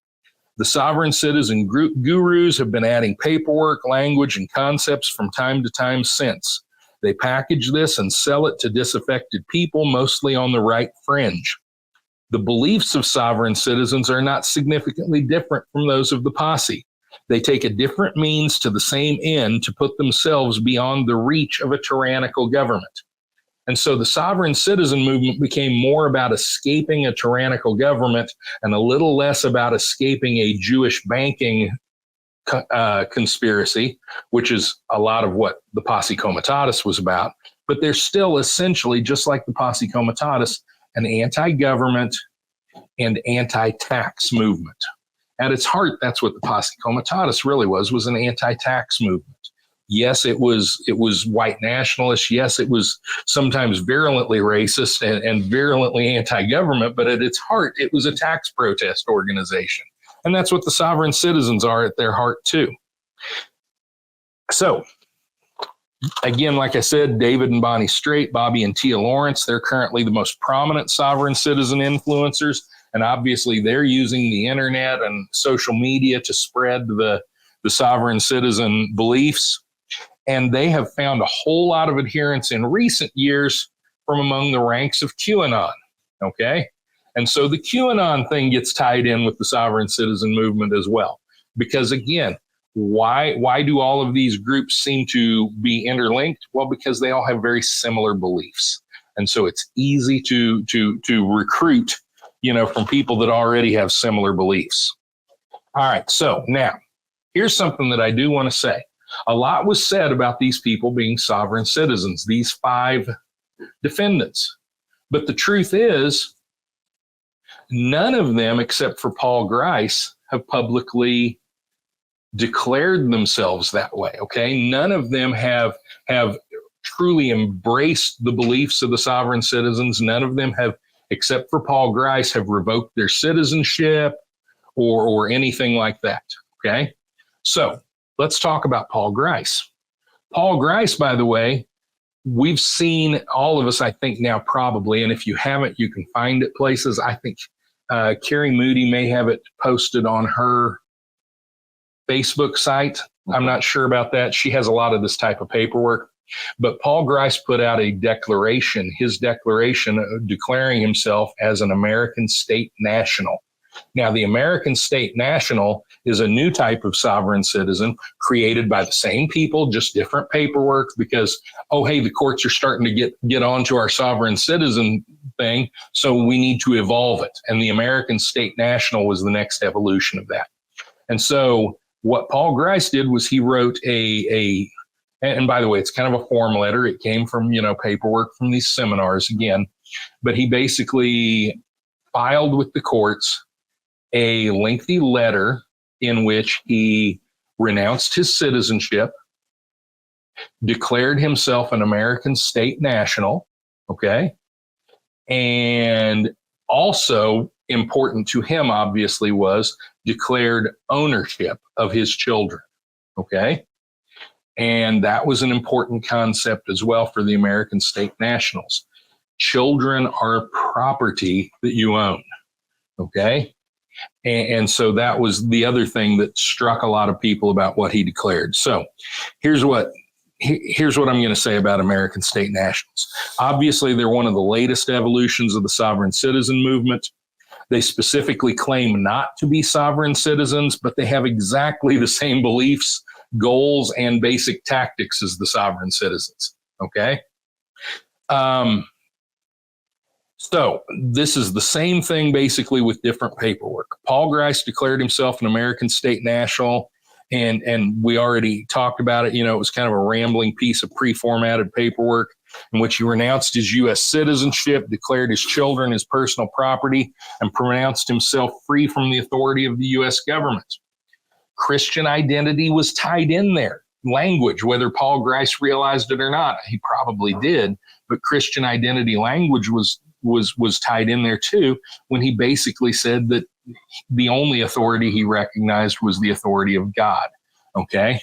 The sovereign citizen gurus have been adding paperwork, language, and concepts from time to time since. They package this and sell it to disaffected people, mostly on the right fringe. The beliefs of sovereign citizens are not significantly different from those of the Posse. They take a different means to the same end to put themselves beyond the reach of a tyrannical government. And so the sovereign citizen movement became more about escaping a tyrannical government and a little less about escaping a Jewish banking conspiracy, which is a lot of what the Posse Comitatus was about. But they're still essentially, just like the Posse Comitatus, an anti-government and anti-tax movement. At its heart, that's what the Posse Comitatus really was an anti-tax movement. Yes, it was white nationalist. Yes, it was sometimes virulently racist and virulently anti-government, but at its heart, it was a tax protest organization. And that's what the sovereign citizens are at their heart too. So, again, like I said, David and Bonnie Straight, Bobby and Tia Lawrence, they're currently the most prominent sovereign citizen influencers. And obviously they're using the internet and social media to spread the sovereign citizen beliefs. And they have found a whole lot of adherents in recent years from among the ranks of QAnon. Okay? And so the QAnon thing gets tied in with the sovereign citizen movement as well. Because again, why do all of these groups seem to be interlinked? Well, because they all have very similar beliefs. And so it's easy to recruit, from people that already have similar beliefs. All right. So now here's something that I do want to say. A lot was said about these people being sovereign citizens, these 5 defendants. But the truth is, none of them, except for Paul Grice, have publicly declared themselves that way. Okay. None of them have truly embraced the beliefs of the sovereign citizens. None of them have, except for Paul Grice, have revoked their citizenship or anything like that. Okay. So let's talk about Paul Grice. Paul Grice, by the way, we've seen, all of us, I think now probably, and if you haven't, you can find it places. I think Carrie Moody may have it posted on her Facebook site. I'm not sure about that. She has a lot of this type of paperwork. But Paul Grice put out a declaration, his declaration declaring himself as an American state national. Now, the American state national is a new type of sovereign citizen created by the same people, just different paperwork because, oh, hey, the courts are starting to get onto our sovereign citizen thing, so we need to evolve it. And the American state national was the next evolution of that. And so what Paul Grice did was he wrote and by the way, it's kind of a form letter. It came from, paperwork from these seminars again, but he basically filed with the courts a lengthy letter in which he renounced his citizenship, declared himself an American state national, okay? And also important to him, obviously, was declared ownership of his children, okay? And that was an important concept as well for the American state nationals. Children are property that you own, okay? And so that was the other thing that struck a lot of people about what he declared. So here's what I'm going to say about American state nationals. Obviously, they're one of the latest evolutions of the sovereign citizen movement. They specifically claim not to be sovereign citizens, but they have exactly the same beliefs, goals, and basic tactics as the sovereign citizens. Okay? So this is the same thing basically with different paperwork. Paul Grice declared himself an American state national, and we already talked about it. It was kind of a rambling piece of pre-formatted paperwork in which he renounced his U.S. citizenship, declared his children his personal property, and pronounced himself free from the authority of the U.S. government. Christian identity was tied in there. Language, whether Paul Grice realized it or not, he probably did, but Christian identity language was tied in there too, when he basically said that the only authority he recognized was the authority of God. Okay.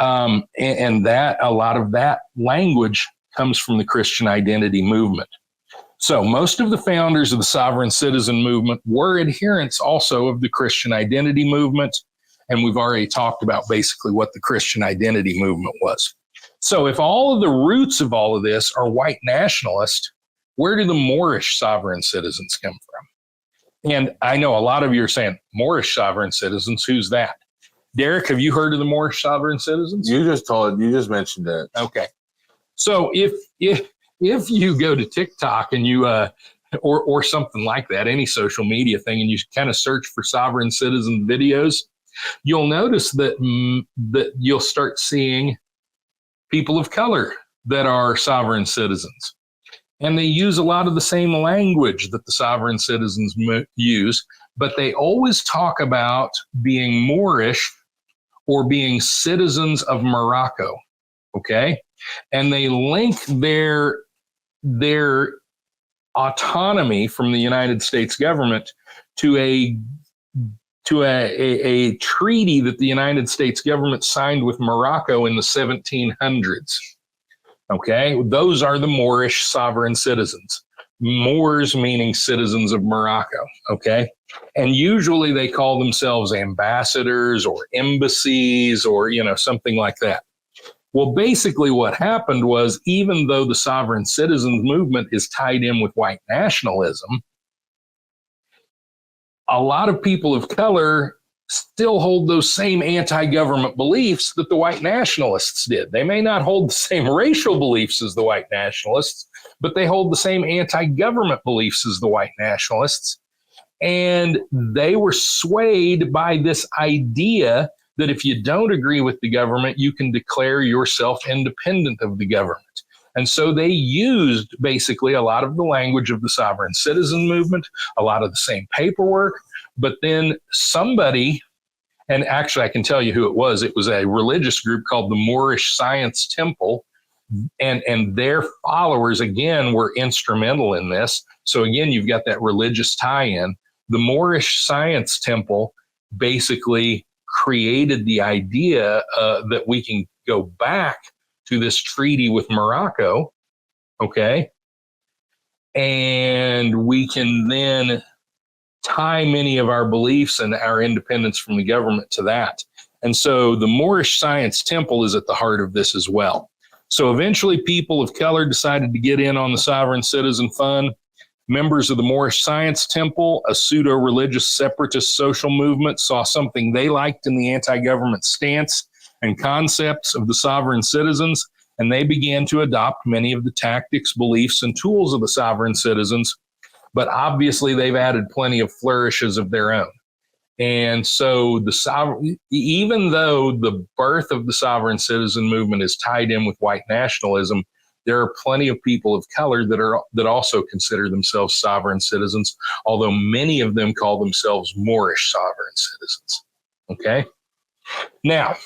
And that a lot of that language comes from the Christian identity movement. So most of the founders of the sovereign citizen movement were adherents also of the Christian identity movement. And we've already talked about basically what the Christian identity movement was. So if all of the roots of all of this are white nationalist, where do the Moorish sovereign citizens come from? And I know a lot of you are saying, Moorish sovereign citizens, who's that? Derek, have you heard of the Moorish sovereign citizens? You just mentioned it. Okay. So if you go to TikTok and you or something like that, any social media thing, and you kind of search for sovereign citizen videos, you'll notice that you'll start seeing people of color that are sovereign citizens. And they use a lot of the same language that the sovereign citizens use, but they always talk about being Moorish or being citizens of Morocco. Okay. And they link their autonomy from the United States government to a treaty that the United States government signed with Morocco in the 1700s. Okay, those are the Moorish sovereign citizens. Moors meaning citizens of Morocco. Okay, and usually they call themselves ambassadors or embassies or something like that. Well, basically what happened was, even though the sovereign citizens movement is tied in with white nationalism, a lot of people of color still hold those same anti-government beliefs that the white nationalists did. They may not hold the same racial beliefs as the white nationalists, but they hold the same anti-government beliefs as the white nationalists. And they were swayed by this idea that if you don't agree with the government, you can declare yourself independent of the government. And so they used basically a lot of the language of the sovereign citizen movement, a lot of the same paperwork, but then somebody, and actually I can tell you who it was a religious group called the Moorish Science Temple, and their followers, again, were instrumental in this. So again, you've got that religious tie-in. The Moorish Science Temple basically created the idea that we can go back to this treaty with Morocco, okay? And we can then tie many of our beliefs and our independence from the government to that. And so the Moorish Science Temple is at the heart of this as well. So eventually people of color decided to get in on the sovereign citizen fund. Members of the Moorish Science Temple, a pseudo-religious separatist social movement, saw something they liked in the anti-government stance and concepts of the sovereign citizens, and they began to adopt many of the tactics, beliefs, and tools of the sovereign citizens. But obviously, they've added plenty of flourishes of their own. And so even though the birth of the sovereign citizen movement is tied in with white nationalism, there are plenty of people of color that also consider themselves sovereign citizens, although many of them call themselves Moorish sovereign citizens. Okay? Now,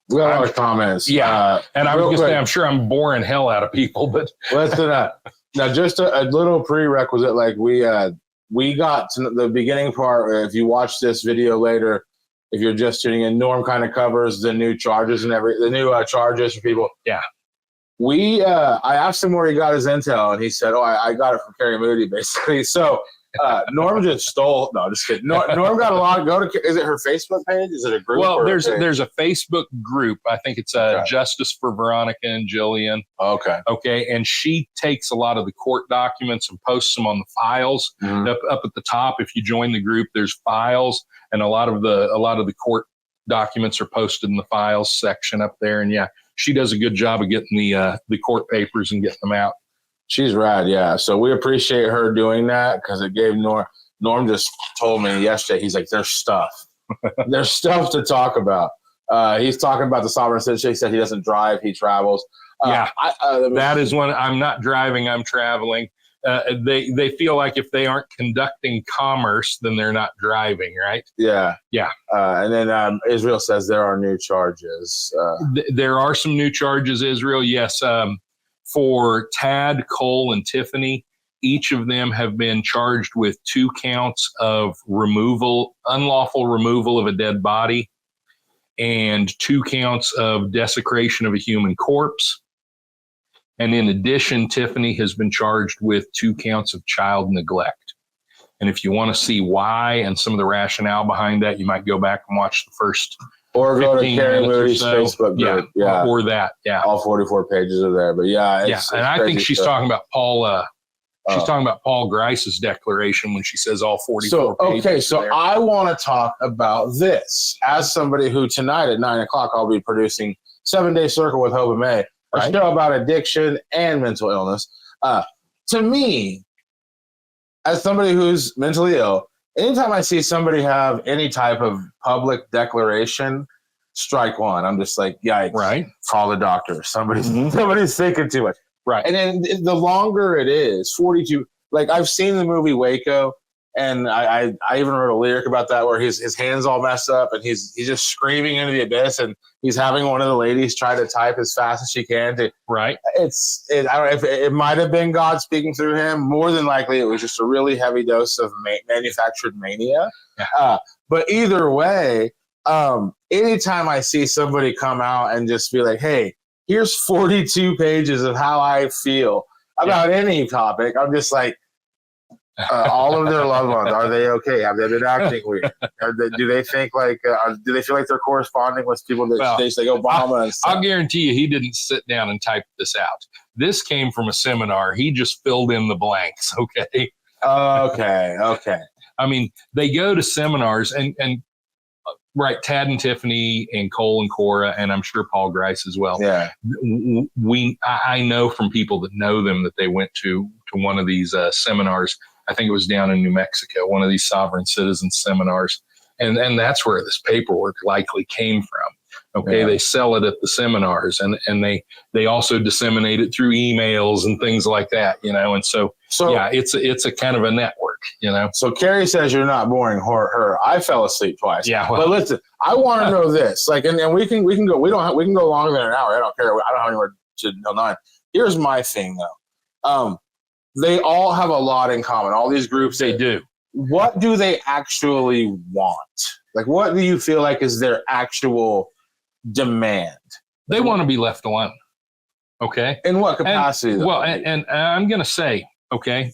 we got a lot of comments. Yeah, and I was going to say, I'm sure I'm boring hell out of people, but listen, now just a little prerequisite. Like we got to the beginning part. If you watch this video later, if you're just tuning in, Norm kind of covers the new charges and the new charges for people. Yeah. I asked him where he got his intel, and he said, "Oh, I got it from Kerry Moody, basically." So Norm just stole. No, just kidding. Norm got a lot. Is it her Facebook page? Is it a group? Well, there's a Facebook group. I think it's Okay. Justice for Veronica and Jillian. Okay. Okay, and she takes a lot of the court documents and posts them on the files up at the top. If you join the group, there's files, and a lot of the court documents are posted in the files section up there. And yeah, she does a good job of getting the court papers and getting them out. She's rad, yeah. So we appreciate her doing that because it gave Norm just told me yesterday, he's like, there's stuff. There's stuff to talk about. He's talking about the sovereign citizenship. He said he doesn't drive, he travels. That is when I'm not driving, I'm traveling. They feel like if they aren't conducting commerce, then they're not driving, right? Yeah. Yeah. And then Israel says there are new charges. There are some new charges, Israel. Yes. For Tad, Cole, and Tiffany, each of them have been charged with 2 counts of unlawful removal of a dead body, and 2 counts of desecration of a human corpse. And in addition, Tiffany has been charged with 2 counts of child neglect. And if you want to see why and some of the rationale behind that, you might go back and watch the first or go to Carrie Moody's Facebook group. Yeah. Or that. Yeah. All 44 pages are there. But it's and I think she's talking about Paul. She's talking about Paul Grice's declaration when she says all 44 pages. Okay, so I want to talk about this. As somebody who tonight at 9 o'clock, I'll be producing 7-Day Circle with Hope and May, a show about addiction and mental illness. To me, as somebody who's mentally ill, anytime I see somebody have any type of public declaration, strike one. I'm just like, yikes. Right. Call the doctor. Somebody's thinking too much. Right. And then the longer it is, 42, like I've seen the movie Waco, and I even wrote a lyric about that where his hands all messed up and he's just screaming into the abyss, and he's having one of the ladies try to type as fast as she can to. Right. I don't know if it might have been God speaking through him. More than likely, it was just a really heavy dose of manufactured mania. Yeah. But either way, anytime I see somebody come out and just be like, hey, here's 42 pages of how I feel about any topic, I'm just like, all of their loved ones, are they okay? Have they been acting weird? Do they think like, do they feel like they're corresponding with people that they say Obama and stuff? I'll guarantee you he didn't sit down and type this out. This came from a seminar. He just filled in the blanks, okay? Okay. I mean, they go to seminars and right, Tad and Tiffany and Cole and Cora, and I'm sure Paul Grice as well. Yeah. I know from people that know them that they went to one of these seminars. I think it was down in New Mexico, one of these sovereign citizen seminars. And that's where this paperwork likely came from. Okay. Yeah. They sell it at the seminars, and they also disseminate it through emails and things like that, and so yeah, it's a kind of a network, So Carrie says you're not boring her. I fell asleep twice. Yeah. But listen, I want to know this, like, and we can go, we can go longer than an hour. I don't care. I don't have anywhere to till 9. Here's my thing though. They all have a lot in common. All these groups, they do. What do they actually want? Like, what do you feel like is their actual demand? They want to be left alone. Okay. In what capacity? And I'm going to say, okay,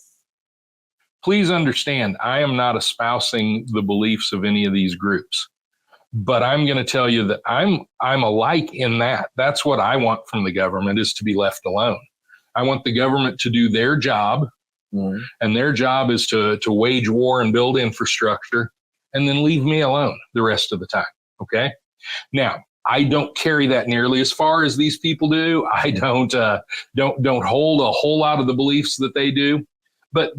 please understand, I am not espousing the beliefs of any of these groups, but I'm going to tell you that I'm alike in that. That's what I want from the government, is to be left alone. I want the government to do their job, and their job is to wage war and build infrastructure, and then leave me alone the rest of the time. Okay. Now, I don't carry that nearly as far as these people do. I don't hold a whole lot of the beliefs that they do. But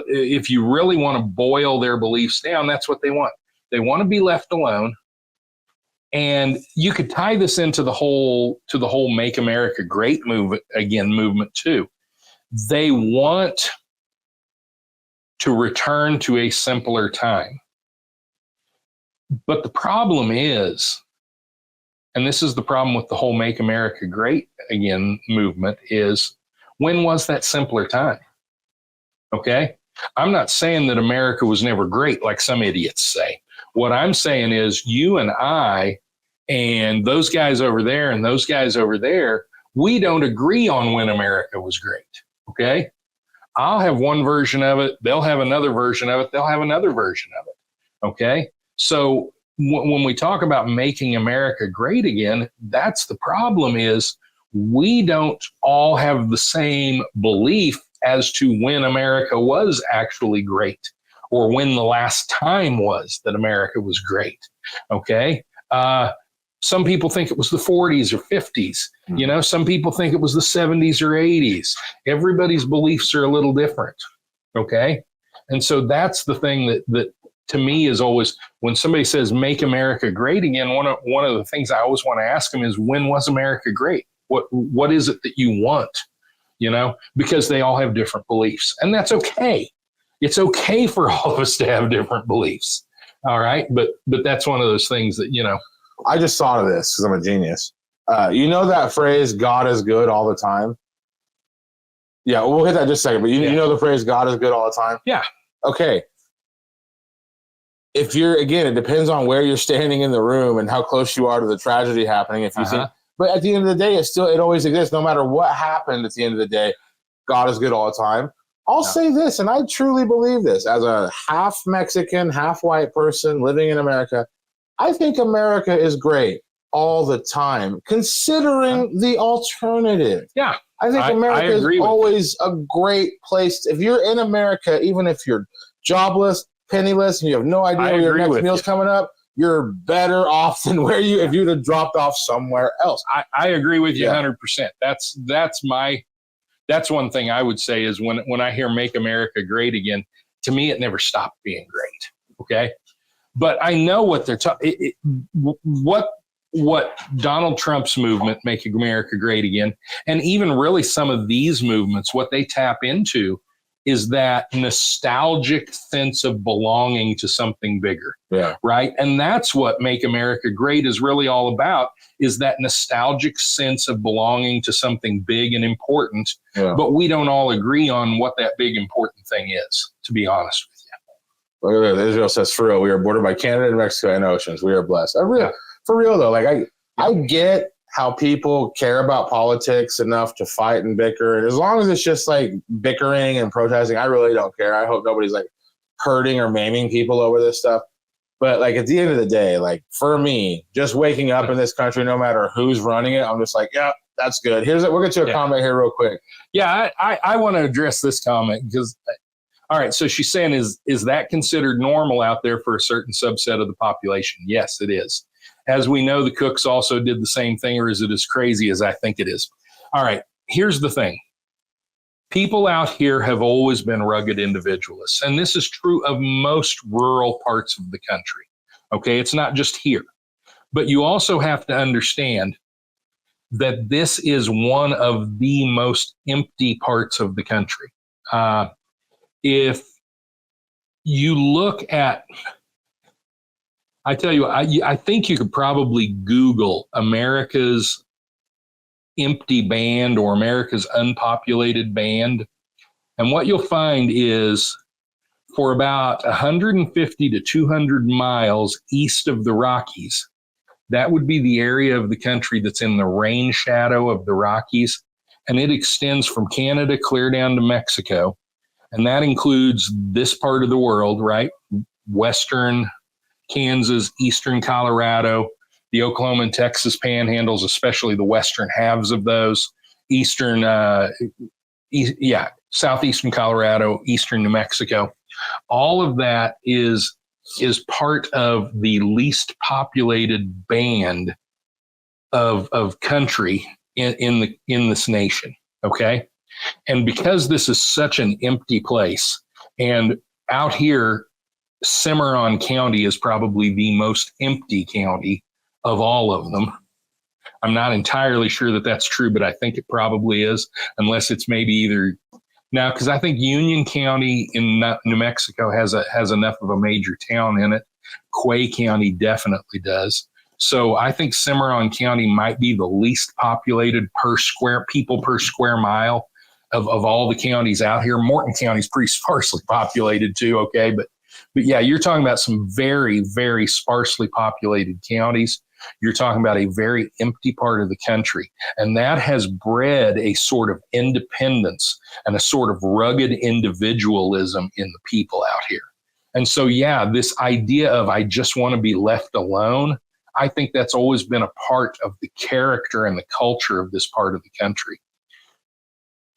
if you really want to boil their beliefs down, that's what they want. They want to be left alone. And you could tie this into the whole Make America Great movement too. They want to return to a simpler time. But the problem is, and this is the problem with the whole Make America Great Again movement, is when was that simpler time? Okay? I'm not saying that America was never great like some idiots say. What I'm saying is you and I and those guys over there and those guys over there, we don't agree on when America was great. Okay? I'll have one version of it. They'll have another version of it. They'll have another version of it. Okay. So when we talk about making America great again, that's the problem is we don't all have the same belief as to when America was actually great or when the last time was that America was great. Okay. Some people think it was the 40s or 50s. You know, some people think it was the 70s or 80s. Everybody's beliefs are a little different. Okay. And so that's the thing that to me is always when somebody says make America great again, one of the things I always want to ask them is when was America great? What is it that you want? You know, because they all have different beliefs, and that's okay. It's okay for all of us to have different beliefs. All right. But that's one of those things that, you know, I just thought of this because I'm a genius. You know that phrase, God is good all the time? Yeah, we'll hit that in just a second. But you know the phrase, God is good all the time? Yeah. Okay. If you're, again, it depends on where you're standing in the room and how close you are to the tragedy happening. If you see, but at the end of the day, it always exists. No matter what happened at the end of the day, God is good all the time. I'll say this, and I truly believe this, as a half Mexican, half white person living in America, I think America is great all the time, considering the alternative. Yeah. I think America is always a great place. If you're in America, even if you're jobless, penniless, and you have no idea where your next meal's coming up, you're better off than if you'd have dropped off somewhere else. I agree with you 100%. That's one thing I would say is when I hear make America great again, to me, it never stopped being great. Okay. But I know what they're talking. What Donald Trump's movement, Make America Great Again, and even really some of these movements, what they tap into is that nostalgic sense of belonging to something bigger. Yeah. Right. And that's what Make America Great is really all about, is that nostalgic sense of belonging to something big and important. Yeah. But we don't all agree on what that big important thing is, to be honest with you. Look at that. Israel says, for real, we are bordered by Canada and Mexico and oceans. We are blessed. For real, though, like I get how people care about politics enough to fight and bicker. And as long as it's just like bickering and protesting, I really don't care. I hope nobody's like hurting or maiming people over this stuff. But like at the end of the day, like for me, just waking up in this country, no matter who's running it, I'm just like, yeah, that's good. We'll get to a comment here real quick. Yeah, I want to address this comment because, all right, so she's saying, is that considered normal out there for a certain subset of the population? Yes, it is. As we know, the Cooks also did the same thing, or is it as crazy as I think it is? All right, here's the thing. People out here have always been rugged individualists, and this is true of most rural parts of the country. Okay, it's not just here. But you also have to understand that this is one of the most empty parts of the country. If you look at, I tell you, I think you could probably Google America's empty band or America's unpopulated band. And what you'll find is for about 150 to 200 miles east of the Rockies, that would be the area of the country that's in the rain shadow of the Rockies. And it extends from Canada clear down to Mexico. And that includes this part of the world, right? Western Kansas, eastern Colorado, the Oklahoma and Texas panhandles, especially the western halves of those, eastern, southeastern Colorado, eastern New Mexico. All of that is part of the least populated band of country in this nation. Okay. And because this is such an empty place, and out here, Cimarron County is probably the most empty county of all of them. I'm not entirely sure that that's true, but I think it probably is, unless it's maybe either now, because I think Union County in New Mexico has enough of a major town in it. Quay County definitely does. So I think Cimarron County might be the least populated per square mile of all the counties out here. Morton County is pretty sparsely populated too. Okay. But yeah, you're talking about some very, very sparsely populated counties. You're talking about a very empty part of the country. And that has bred a sort of independence and a sort of rugged individualism in the people out here. And so, yeah, this idea of I just want to be left alone, I think that's always been a part of the character and the culture of this part of the country.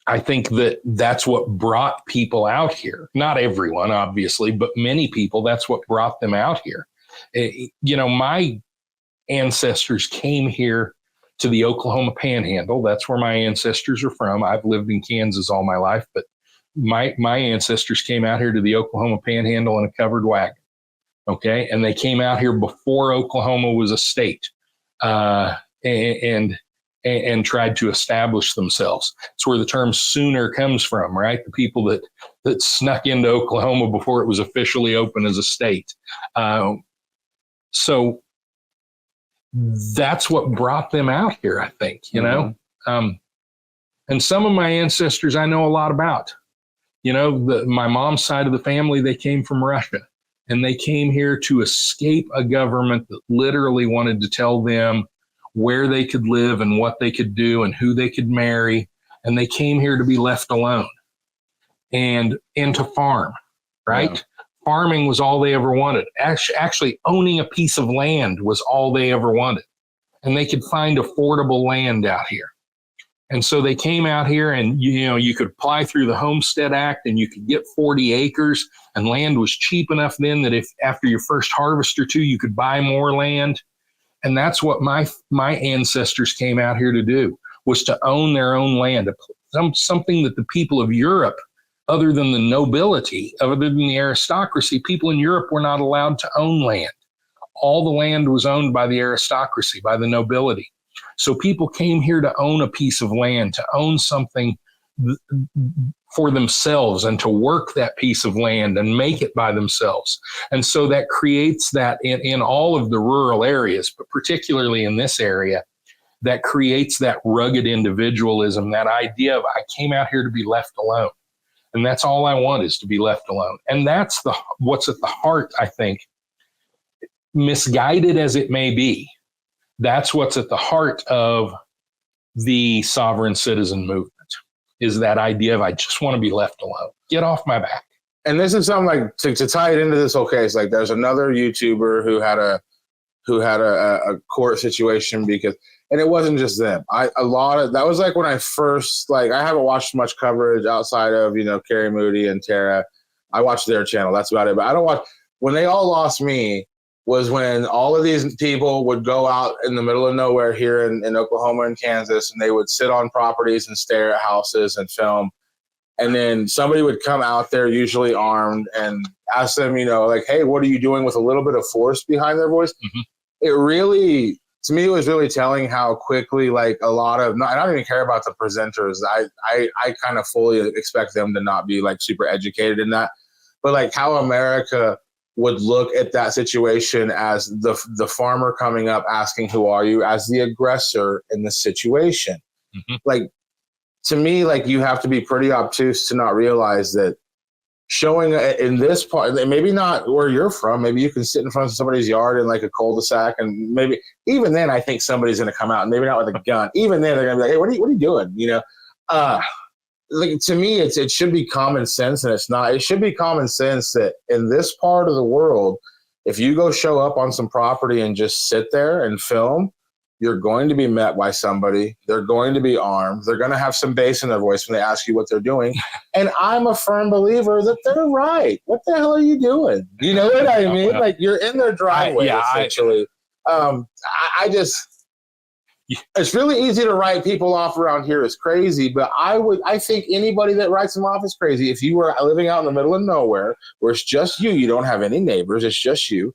I think that that's what brought people out here. Not everyone, obviously, but many people, that's what brought them out here. You know, my ancestors came here to the Oklahoma Panhandle. That's where my ancestors are from. I've lived in Kansas all my life, but my ancestors came out here to the Oklahoma Panhandle in a covered wagon. Okay. And they came out here before Oklahoma was a state, and tried to establish themselves. It's where the term Sooner comes from, right? The people that snuck into Oklahoma before it was officially open as a state. So that's what brought them out here, I think, you know? And some of my ancestors I know a lot about. You know, my mom's side of the family, they came from Russia. And they came here to escape a government that literally wanted to tell them where they could live and what they could do and who they could marry. And they came here to be left alone and to farm, right? Yeah. Farming was all they ever wanted. Actually, owning a piece of land was all they ever wanted. And they could find affordable land out here. And so they came out here and, you know, you could apply through the Homestead Act and you could get 40 acres, and land was cheap enough then that if after your first harvest or two, you could buy more land. And that's what my ancestors came out here to do, was to own their own land, something that the people of Europe, other than the nobility, other than the aristocracy, people in Europe were not allowed to own land. All the land was owned by the aristocracy, by the nobility. So people came here to own a piece of land, to own something for themselves and to work that piece of land and make it by themselves. And so that creates that in all of the rural areas, but particularly in this area, that creates that rugged individualism, that idea of I came out here to be left alone. And that's all I want, is to be left alone. And that's what's at the heart, I think, misguided as it may be. That's what's at the heart of the sovereign citizen movement, is that idea of I just want to be left alone. Get off my back. And this is something like to tie it into this whole case. Like, there's another YouTuber who had a court situation and it wasn't just them. That was like when I first, I haven't watched much coverage outside of, Carrie Moody and Tara. I watched their channel. That's about it. But I don't watch, when they all lost me was when all of these people would go out in the middle of nowhere here in Oklahoma and Kansas, and they would sit on properties and stare at houses and film. And then somebody would come out there, usually armed, and ask them, hey, what are you doing, with a little bit of force behind their voice? Mm-hmm. It really, to me, it was really telling how quickly, a lot of, I don't even care about the presenters. I kind of fully expect them to not be super educated in that. But how America would look at that situation as the farmer coming up asking, who are you, as the aggressor in the situation. Mm-hmm. To me, you have to be pretty obtuse to not realize that showing in this part, maybe not where you're from, maybe you can sit in front of somebody's yard in a cul-de-sac, and maybe even then I think somebody's going to come out, and maybe not with a gun. Even then they're going to be like, hey, what are you doing? To me, it should be common sense, and it's not. It should be common sense that in this part of the world, if you go show up on some property and just sit there and film, you're going to be met by somebody. They're going to be armed. They're going to have some bass in their voice when they ask you what they're doing. And I'm a firm believer that they're right. What the hell are you doing? You know what I mean? You're in their driveway, essentially. It's really easy to write people off around here as crazy, but I think anybody that writes them off is crazy. If you were living out in the middle of nowhere where it's just you don't have any neighbors, it's just you,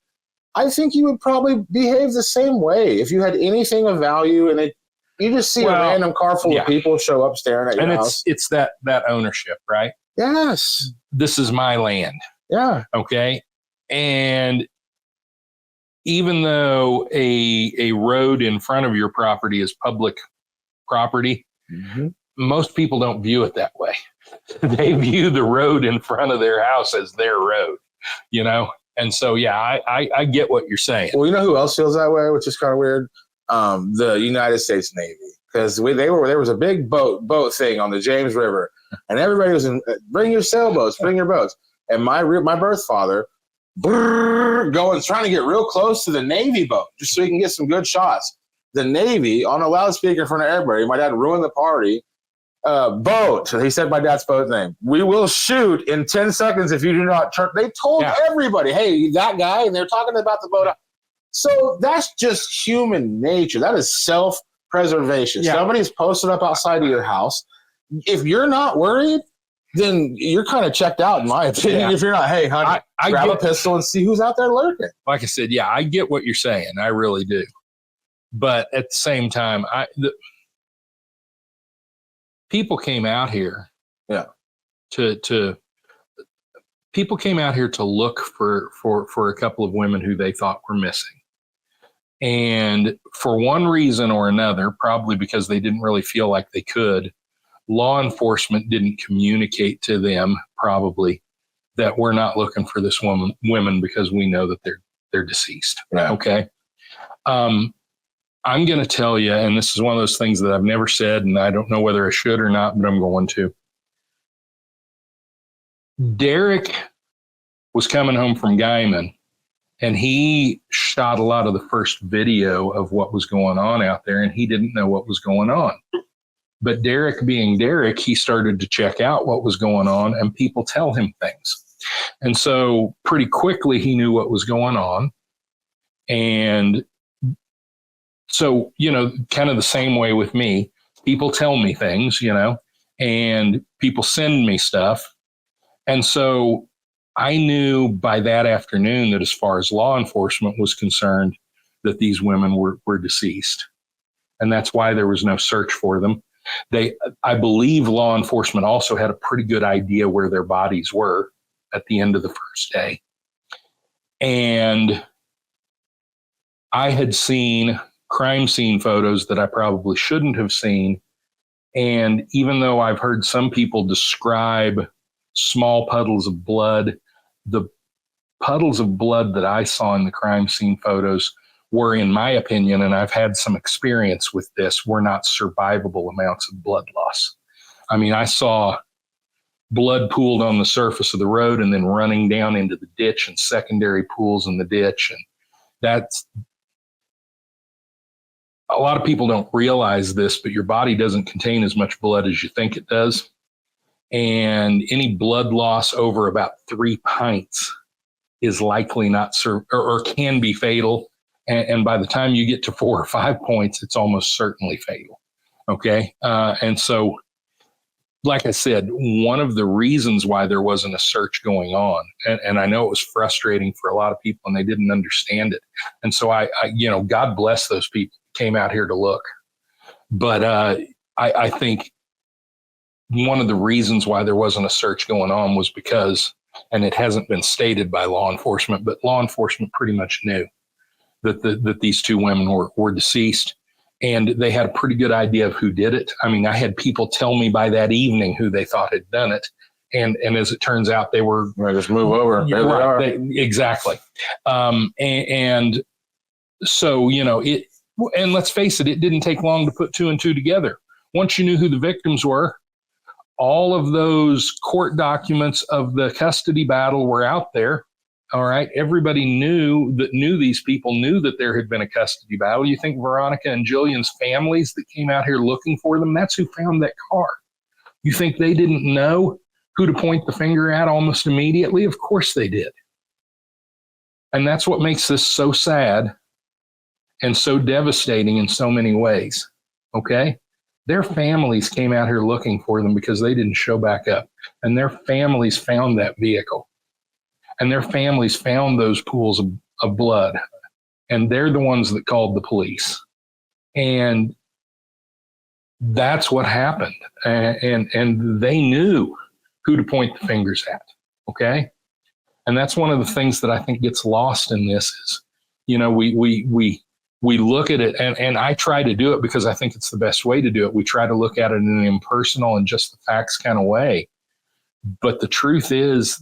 I think you would probably behave the same way. If you had anything of value and you just see a random car full of people show up staring at your house. And it's that ownership, right? Yes. This is my land. Yeah. Okay. And even though a road in front of your property is public property, mm-hmm. most people don't view it that way. They view the road in front of their house as their road, And so, yeah, I get what you're saying. Well, you know who else feels that way, which is kind of weird? The United States Navy. Because there was a big boat thing on the James River, and everybody was in, bring your sailboats, bring your boats. And my birth father, trying to get real close to the Navy boat just so he can get some good shots. The Navy, on a loudspeaker in front of everybody, my dad ruined the party. Boat. He said my dad's boat name. We will shoot in 10 seconds if you do not turn. They told everybody, hey, that guy, and they're talking about the boat. So that's just human nature. That is self-preservation. Yeah. Somebody's posted up outside of your house. If you're not worried, then you're kind of checked out, in my opinion. Yeah. If you're not, hey, honey, grab a pistol and see who's out there lurking. Like I said, yeah, I get what you're saying. I really do. But at the same time, people came out here people came out here to look for a couple of women who they thought were missing. And for one reason or another, probably because they didn't really feel like they could, law enforcement didn't communicate to them probably that we're not looking for this women because we know that they're deceased. Yeah. Okay. I'm going to tell you, and this is one of those things that I've never said, and I don't know whether I should or not, but I'm going to. Derek was coming home from Guyman, and he shot a lot of the first video of what was going on out there, and he didn't know what was going on. But Derek being Derek, he started to check out what was going on, and people tell him things. And so pretty quickly, he knew what was going on. And so, kind of the same way with me, people tell me things, and people send me stuff. And so I knew by that afternoon that as far as law enforcement was concerned, that these women were deceased. And that's why there was no search for them. I believe law enforcement also had a pretty good idea where their bodies were at the end of the first day. And I had seen crime scene photos that I probably shouldn't have seen. And even though I've heard some people describe small puddles of blood, the puddles of blood that I saw in the crime scene photos were, in my opinion, and I've had some experience with this, were not survivable amounts of blood loss. I mean, I saw blood pooled on the surface of the road and then running down into the ditch and secondary pools in the ditch. And that's, a lot of people don't realize this, but your body doesn't contain as much blood as you think it does. And any blood loss over about 3 pints is likely not or can be fatal. And by the time you get to 4 or 5 points, it's almost certainly fatal. Okay. And so, like I said, one of the reasons why there wasn't a search going on, and I know it was frustrating for a lot of people and they didn't understand it. And so I God bless those people who came out here to look. But I think one of the reasons why there wasn't a search going on was because, and it hasn't been stated by law enforcement, but law enforcement pretty much knew that these two women were deceased, and they had a pretty good idea of who did it. I mean, I had people tell me by that evening who they thought had done it. And as it turns out, they were just move over. There right, exactly. And so, and let's face it, it didn't take long to put 2 and 2 together. Once you knew who the victims were, all of those court documents of the custody battle were out there. All right. Everybody knew these people knew that there had been a custody battle. You think Veronica and Jillian's families that came out here looking for them, that's who found that car. You think they didn't know who to point the finger at almost immediately? Of course they did. And that's what makes this so sad and so devastating in so many ways. Okay. Their families came out here looking for them because they didn't show back up. And their families found that vehicle. And their families found those pools of blood. And they're the ones that called the police. And that's what happened. And they knew who to point the fingers at. Okay? And that's one of the things that I think gets lost in this is, we look at it, and I try to do it because I think it's the best way to do it. We try to look at it in an impersonal and just the facts kind of way. But the truth is,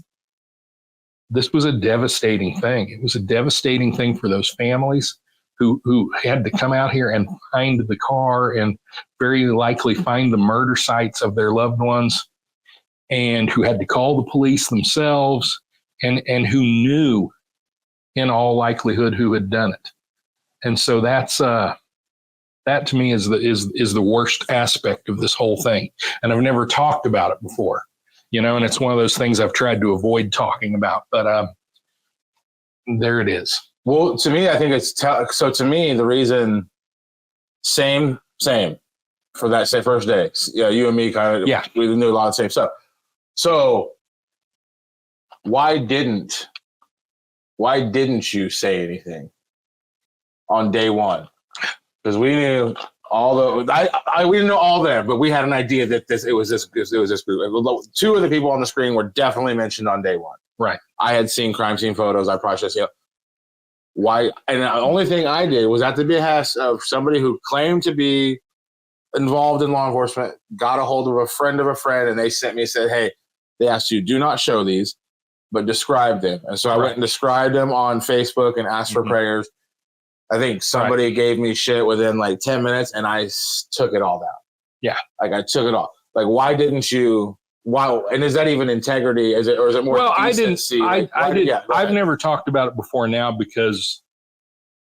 this was a devastating thing. It was a devastating thing for those families who had to come out here and find the car and very likely find the murder sites of their loved ones, and who had to call the police themselves, and who knew in all likelihood who had done it. And so that's that to me is the worst aspect of this whole thing. And I've never talked about it before, and it's one of those things I've tried to avoid talking about, but there it is. Well, to me, I think so to me, the reason same for that first day. Yeah, you and me we knew a lot of the same stuff. So why didn't you say anything on day one? Because we knew we didn't know all there, but we had an idea that it was this group. Two of the people on the screen were definitely mentioned on day one. Right. I had seen crime scene photos. I processed, why? And the only thing I did was at the behest of somebody who claimed to be involved in law enforcement, got a hold of a friend, and they sent me, said, hey, they asked you, do not show these, but describe them. And so I went and described them on Facebook and asked for prayers. I think somebody gave me shit within like 10 minutes, and I took it all down. Yeah. Like I took it all. Like, why didn't you? Wow. And is that even integrity? Is it more? Well, decency? I didn't. I've never talked about it before now because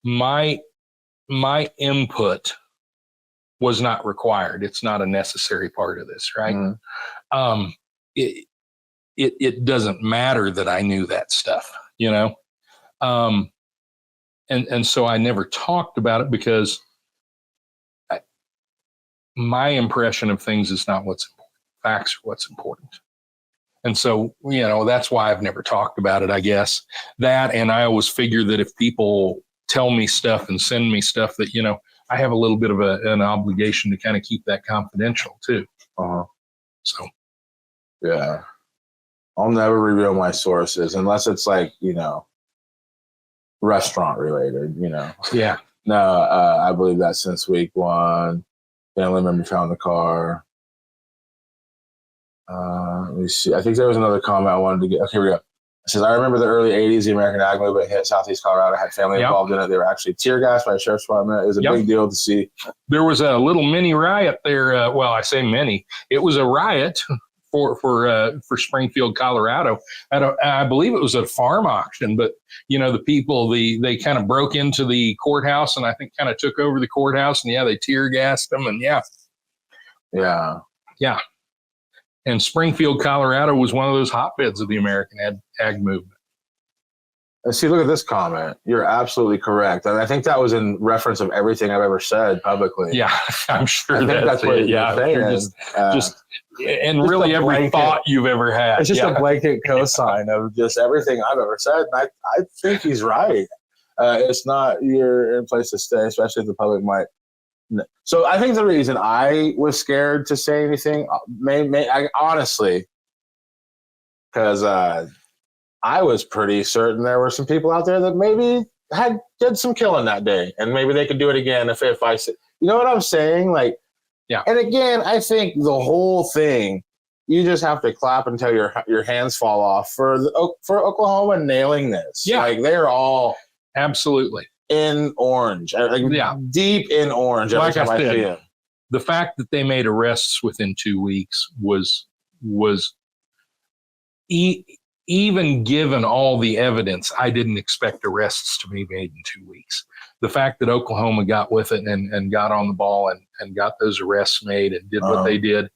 my input was not required. It's not a necessary part of this, right? Mm-hmm. It doesn't matter that I knew that stuff, and so I never talked about it because my impression of things is not what's important. Facts are what's important. And so, that's why I've never talked about it, I guess. That, and I always figure that if people tell me stuff and send me stuff that, I have a little bit of an obligation to kind of keep that confidential too. So. Yeah. I'll never reveal my sources unless it's like, restaurant related, Yeah. No, I believe that since week one. Family member found the car. Let me see. I think there was another comment I wanted to get. Okay, here we go. It says, I remember the early 80s, the American Ag movement hit Southeast Colorado, had family involved in it. They were actually tear gassed by the sheriff's department. It was a big deal to see. There was a little mini riot there. Well, I say mini. It was a riot for Springfield, Colorado. I believe it was a farm auction, but the people, they kind of broke into the courthouse and I think kind of took over the courthouse, and they tear gassed them, and yeah. And Springfield, Colorado was one of those hotbeds of the American ag movement. And see, look at this comment. You're absolutely correct. And I think that was in reference of everything I've ever said publicly. Yeah, I'm sure that's what you're saying. And really every thought you've ever had. It's just a blanket cosign of just everything I've ever said. And I think he's right. It's not you're in place to stay, especially if the public might. So I think the reason I was scared to say anything, honestly, because I was pretty certain there were some people out there that maybe did some killing that day, and maybe they could do it again if I said, you know what I'm saying? Like, yeah. And again, I think the whole thing, you just have to clap until your hands fall off for Oklahoma nailing this. Yeah, like they're all absolutely in orange, deep in orange. Like I said, the fact that they made arrests within 2 weeks was even given all the evidence, I didn't expect arrests to be made in 2 weeks. The fact that Oklahoma got with it and got on the ball and got those arrests made and did what they did,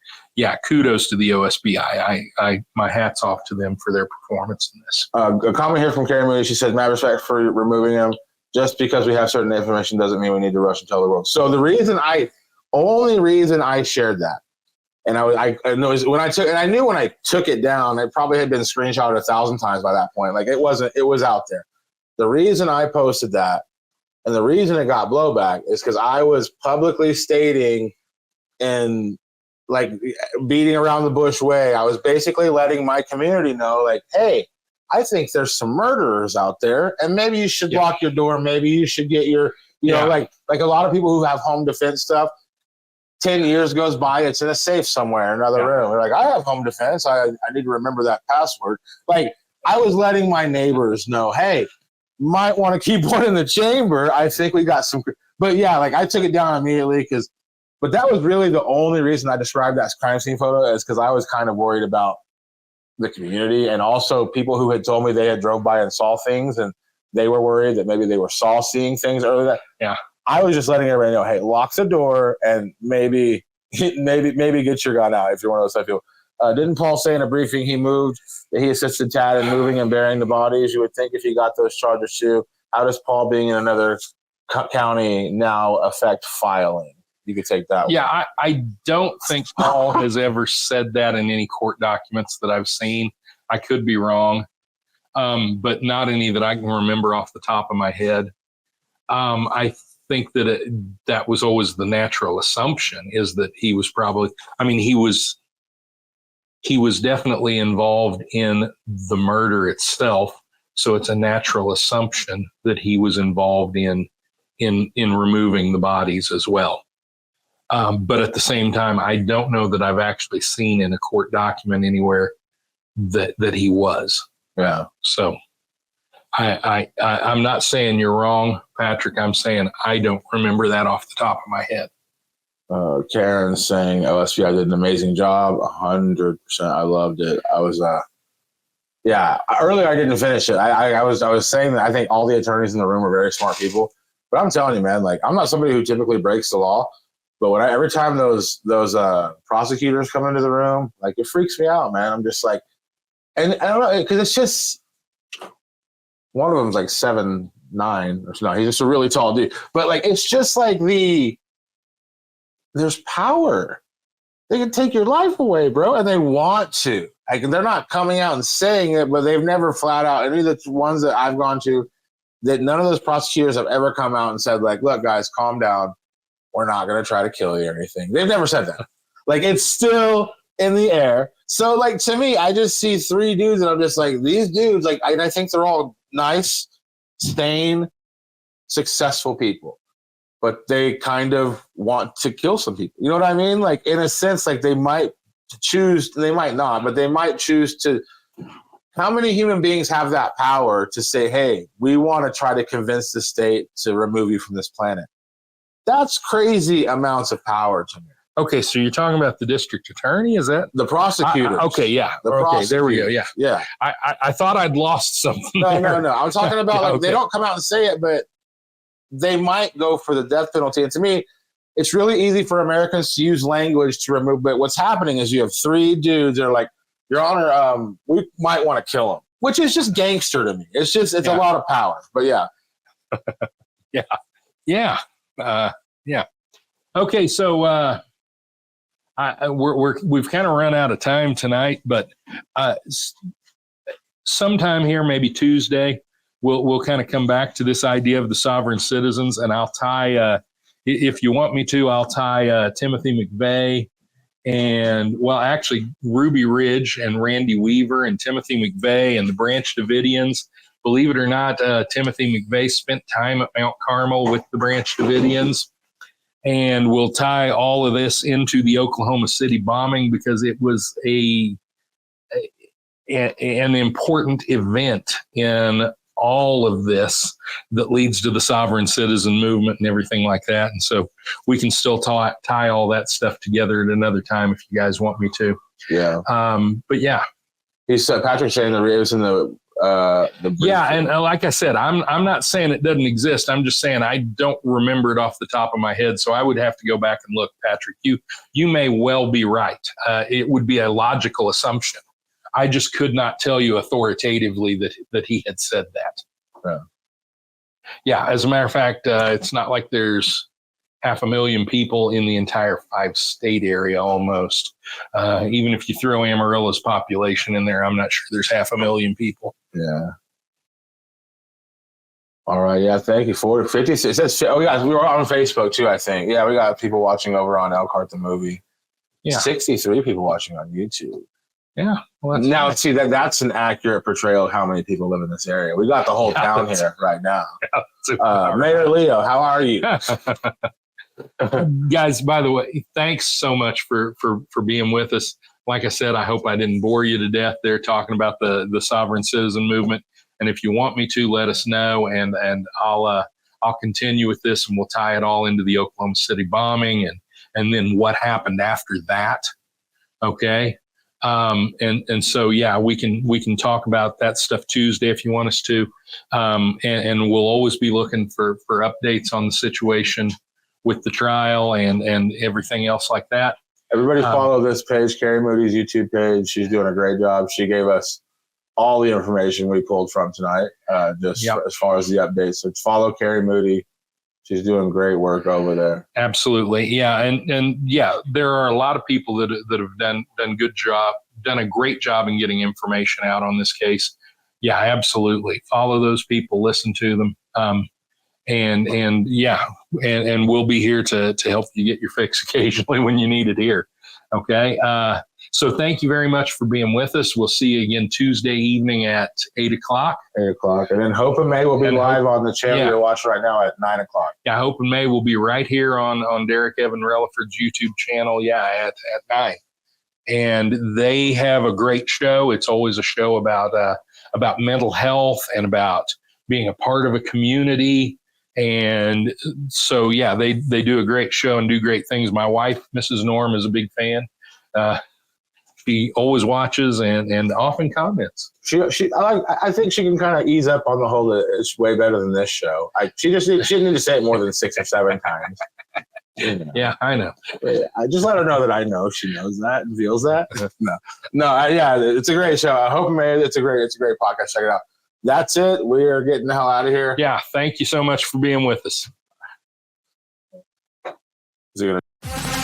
kudos to the OSB. I my hat's off to them for their performance in this. A comment here from Carrie Moody. She said, "Mad respect for removing him. Just because we have certain information doesn't mean we need to rush and tell the world." So the only reason I shared that, and I know when I took it down, it probably had been screenshotted 1,000 times by that point. Like it was out there. The reason I posted that and the reason it got blowback is because I was publicly stating and like beating around the bush way. I was basically letting my community know, like, hey, I think there's some murderers out there, and maybe you should lock your door. Maybe you should get your, like a lot of people who have home defense stuff. 10 years goes by, it's in a safe somewhere, another room. They're like, I have home defense. I need to remember that password. Like, I was letting my neighbors know, hey, might want to keep one in the chamber. I think we got some. But yeah, like I took it down immediately but that was really the only reason I described that crime scene photo is because I was kind of worried about the community and also people who had told me they had drove by and saw things and they were worried that maybe they saw seeing things earlier. Yeah. I was just letting everybody know, hey, lock the door and maybe get your gun out if you're one of those type of people. Didn't Paul say in a briefing he assisted Tad in moving and burying the bodies? You would think if he got those charges too. How does Paul being in another county now affect filing? You could take that. Yeah, I don't think Paul has ever said that in any court documents that I've seen. I could be wrong, but not any that I can remember off the top of my head. I think that that was always the natural assumption is that he was probably, he was definitely involved in the murder itself. So it's a natural assumption that he was involved in removing the bodies as well. But at the same time, I don't know that I've actually seen in a court document anywhere that he was. Yeah. So I'm not saying you're wrong, Patrick. I'm saying I don't remember that off the top of my head. Karen's saying OSPI did an amazing job. 100%. I loved it. I was, earlier I didn't finish it. I was saying that I think all the attorneys in the room are very smart people, but I'm telling you, man, like I'm not somebody who typically breaks the law, but every time those prosecutors come into the room, like it freaks me out, man. I'm just like, and I don't know, because it's just, one of them's like 7'9" or so. No, he's just a really tall dude. But like, it's just like there's power. They can take your life away, bro, and they want to. Like, they're not coming out and saying it, but they've never flat out, any of the ones that I've gone to, that none of those prosecutors have ever come out and said, like, look, guys, calm down. We're not going to try to kill you or anything. They've never said that. Like, it's still in the air. So, like, to me, I just see 3 dudes, and I'm just like, these dudes, like, I think they're all nice, sane, successful people. But they kind of want to kill some people. You know what I mean? Like, in a sense, like, they might not, but they might choose to. How many human beings have that power to say, hey, we want to try to convince the state to remove you from this planet? That's crazy amounts of power to me. Okay, so you're talking about the district attorney? Is that the prosecutor? Okay, yeah. Okay, there we go. Yeah, yeah. I thought I'd lost something. No. I'm talking about like okay. They don't come out and say it, but they might go for the death penalty. And to me, it's really easy for Americans to use language to remove. But what's happening is you have 3 dudes that are like, Your Honor, we might want to kill him, which is just gangster to me. It's a lot of power. But yeah, yeah. Okay, so we've kind of run out of time tonight, but sometime here, maybe Tuesday, we'll kind of come back to this idea of the sovereign citizens, and I'll tie, if you want me to, I'll tie Timothy McVeigh and, well, actually Ruby Ridge and Randy Weaver and Timothy McVeigh and the Branch Davidians. Believe it or not, Timothy McVeigh spent time at Mount Carmel with the Branch Davidians. And we'll tie all of this into the Oklahoma City bombing because it was an important event in all of this that leads to the sovereign citizen movement and everything like that. And so we can still tie all that stuff together at another time if you guys want me to. Yeah. But yeah. He's Patrick saying that it was in the yeah, and like I said, I'm not saying it doesn't exist. I'm just saying I don't remember it off the top of my head, so I would have to go back and look. Patrick, you may well be right. It would be a logical assumption. I just could not tell you authoritatively that he had said that. Yeah, as a matter of fact, it's not like there's 500,000 people in the entire 5-state area almost. Even if you throw Amarillo's population in there, I'm not sure there's 500,000 people. Yeah. All right. Yeah. Thank you. 50. It says, oh, yeah, we were on Facebook too, I think. Yeah. We got people watching over on Elkhart the Movie. Yeah. 63 people watching on YouTube. Yeah. Well, now, nice. See, that's an accurate portrayal of how many people live in this area. We got the whole town here right now. Mayor Leo, how are you? Guys, by the way, thanks so much for being with us. like I said, I hope I didn't bore you to death there talking about the sovereign citizen movement. And if you want me to, let us know, and I'll continue with this, and we'll tie it all into the Oklahoma City bombing and then what happened after that. Okay. And so, yeah, we can talk about that stuff Tuesday if you want us to. And we'll always be looking for updates on the situation with the trial and everything else like that. Everybody follow this page, Carrie Moody's YouTube page. She's doing a great job. She gave us all the information we pulled from tonight, as far as the updates. So follow Carrie Moody. She's doing great work over there. Absolutely. Yeah. And yeah, there are a lot of people that have done a great job in getting information out on this case. Yeah, absolutely. Follow those people, listen to them. And we'll be here to help you get your fix occasionally when you need it here. Okay. So thank you very much for being with us. We'll see you again Tuesday evening at 8 o'clock. 8 o'clock. And then Hope and May will be live on the channel you're watching right now at 9 o'clock. Yeah, Hope and May will be right here on Derek Evan Relaford's YouTube channel. Yeah, at 9. And they have a great show. It's always a show about mental health and about being a part of a community. And so, yeah, they do a great show and do great things. My wife, Mrs. Norm, is a big fan. She always watches and often comments. I think she can kind of ease up on the whole. It's way better than this show. She didn't need to say it more than 6 or 7 times. You know. Yeah, I know. I just let her know that I know she knows that and feels that. Yeah, it's a great show. I hope it's a great podcast. Check it out. That's it. We are getting the hell out of here. Yeah, thank you so much for being with us. Is it gonna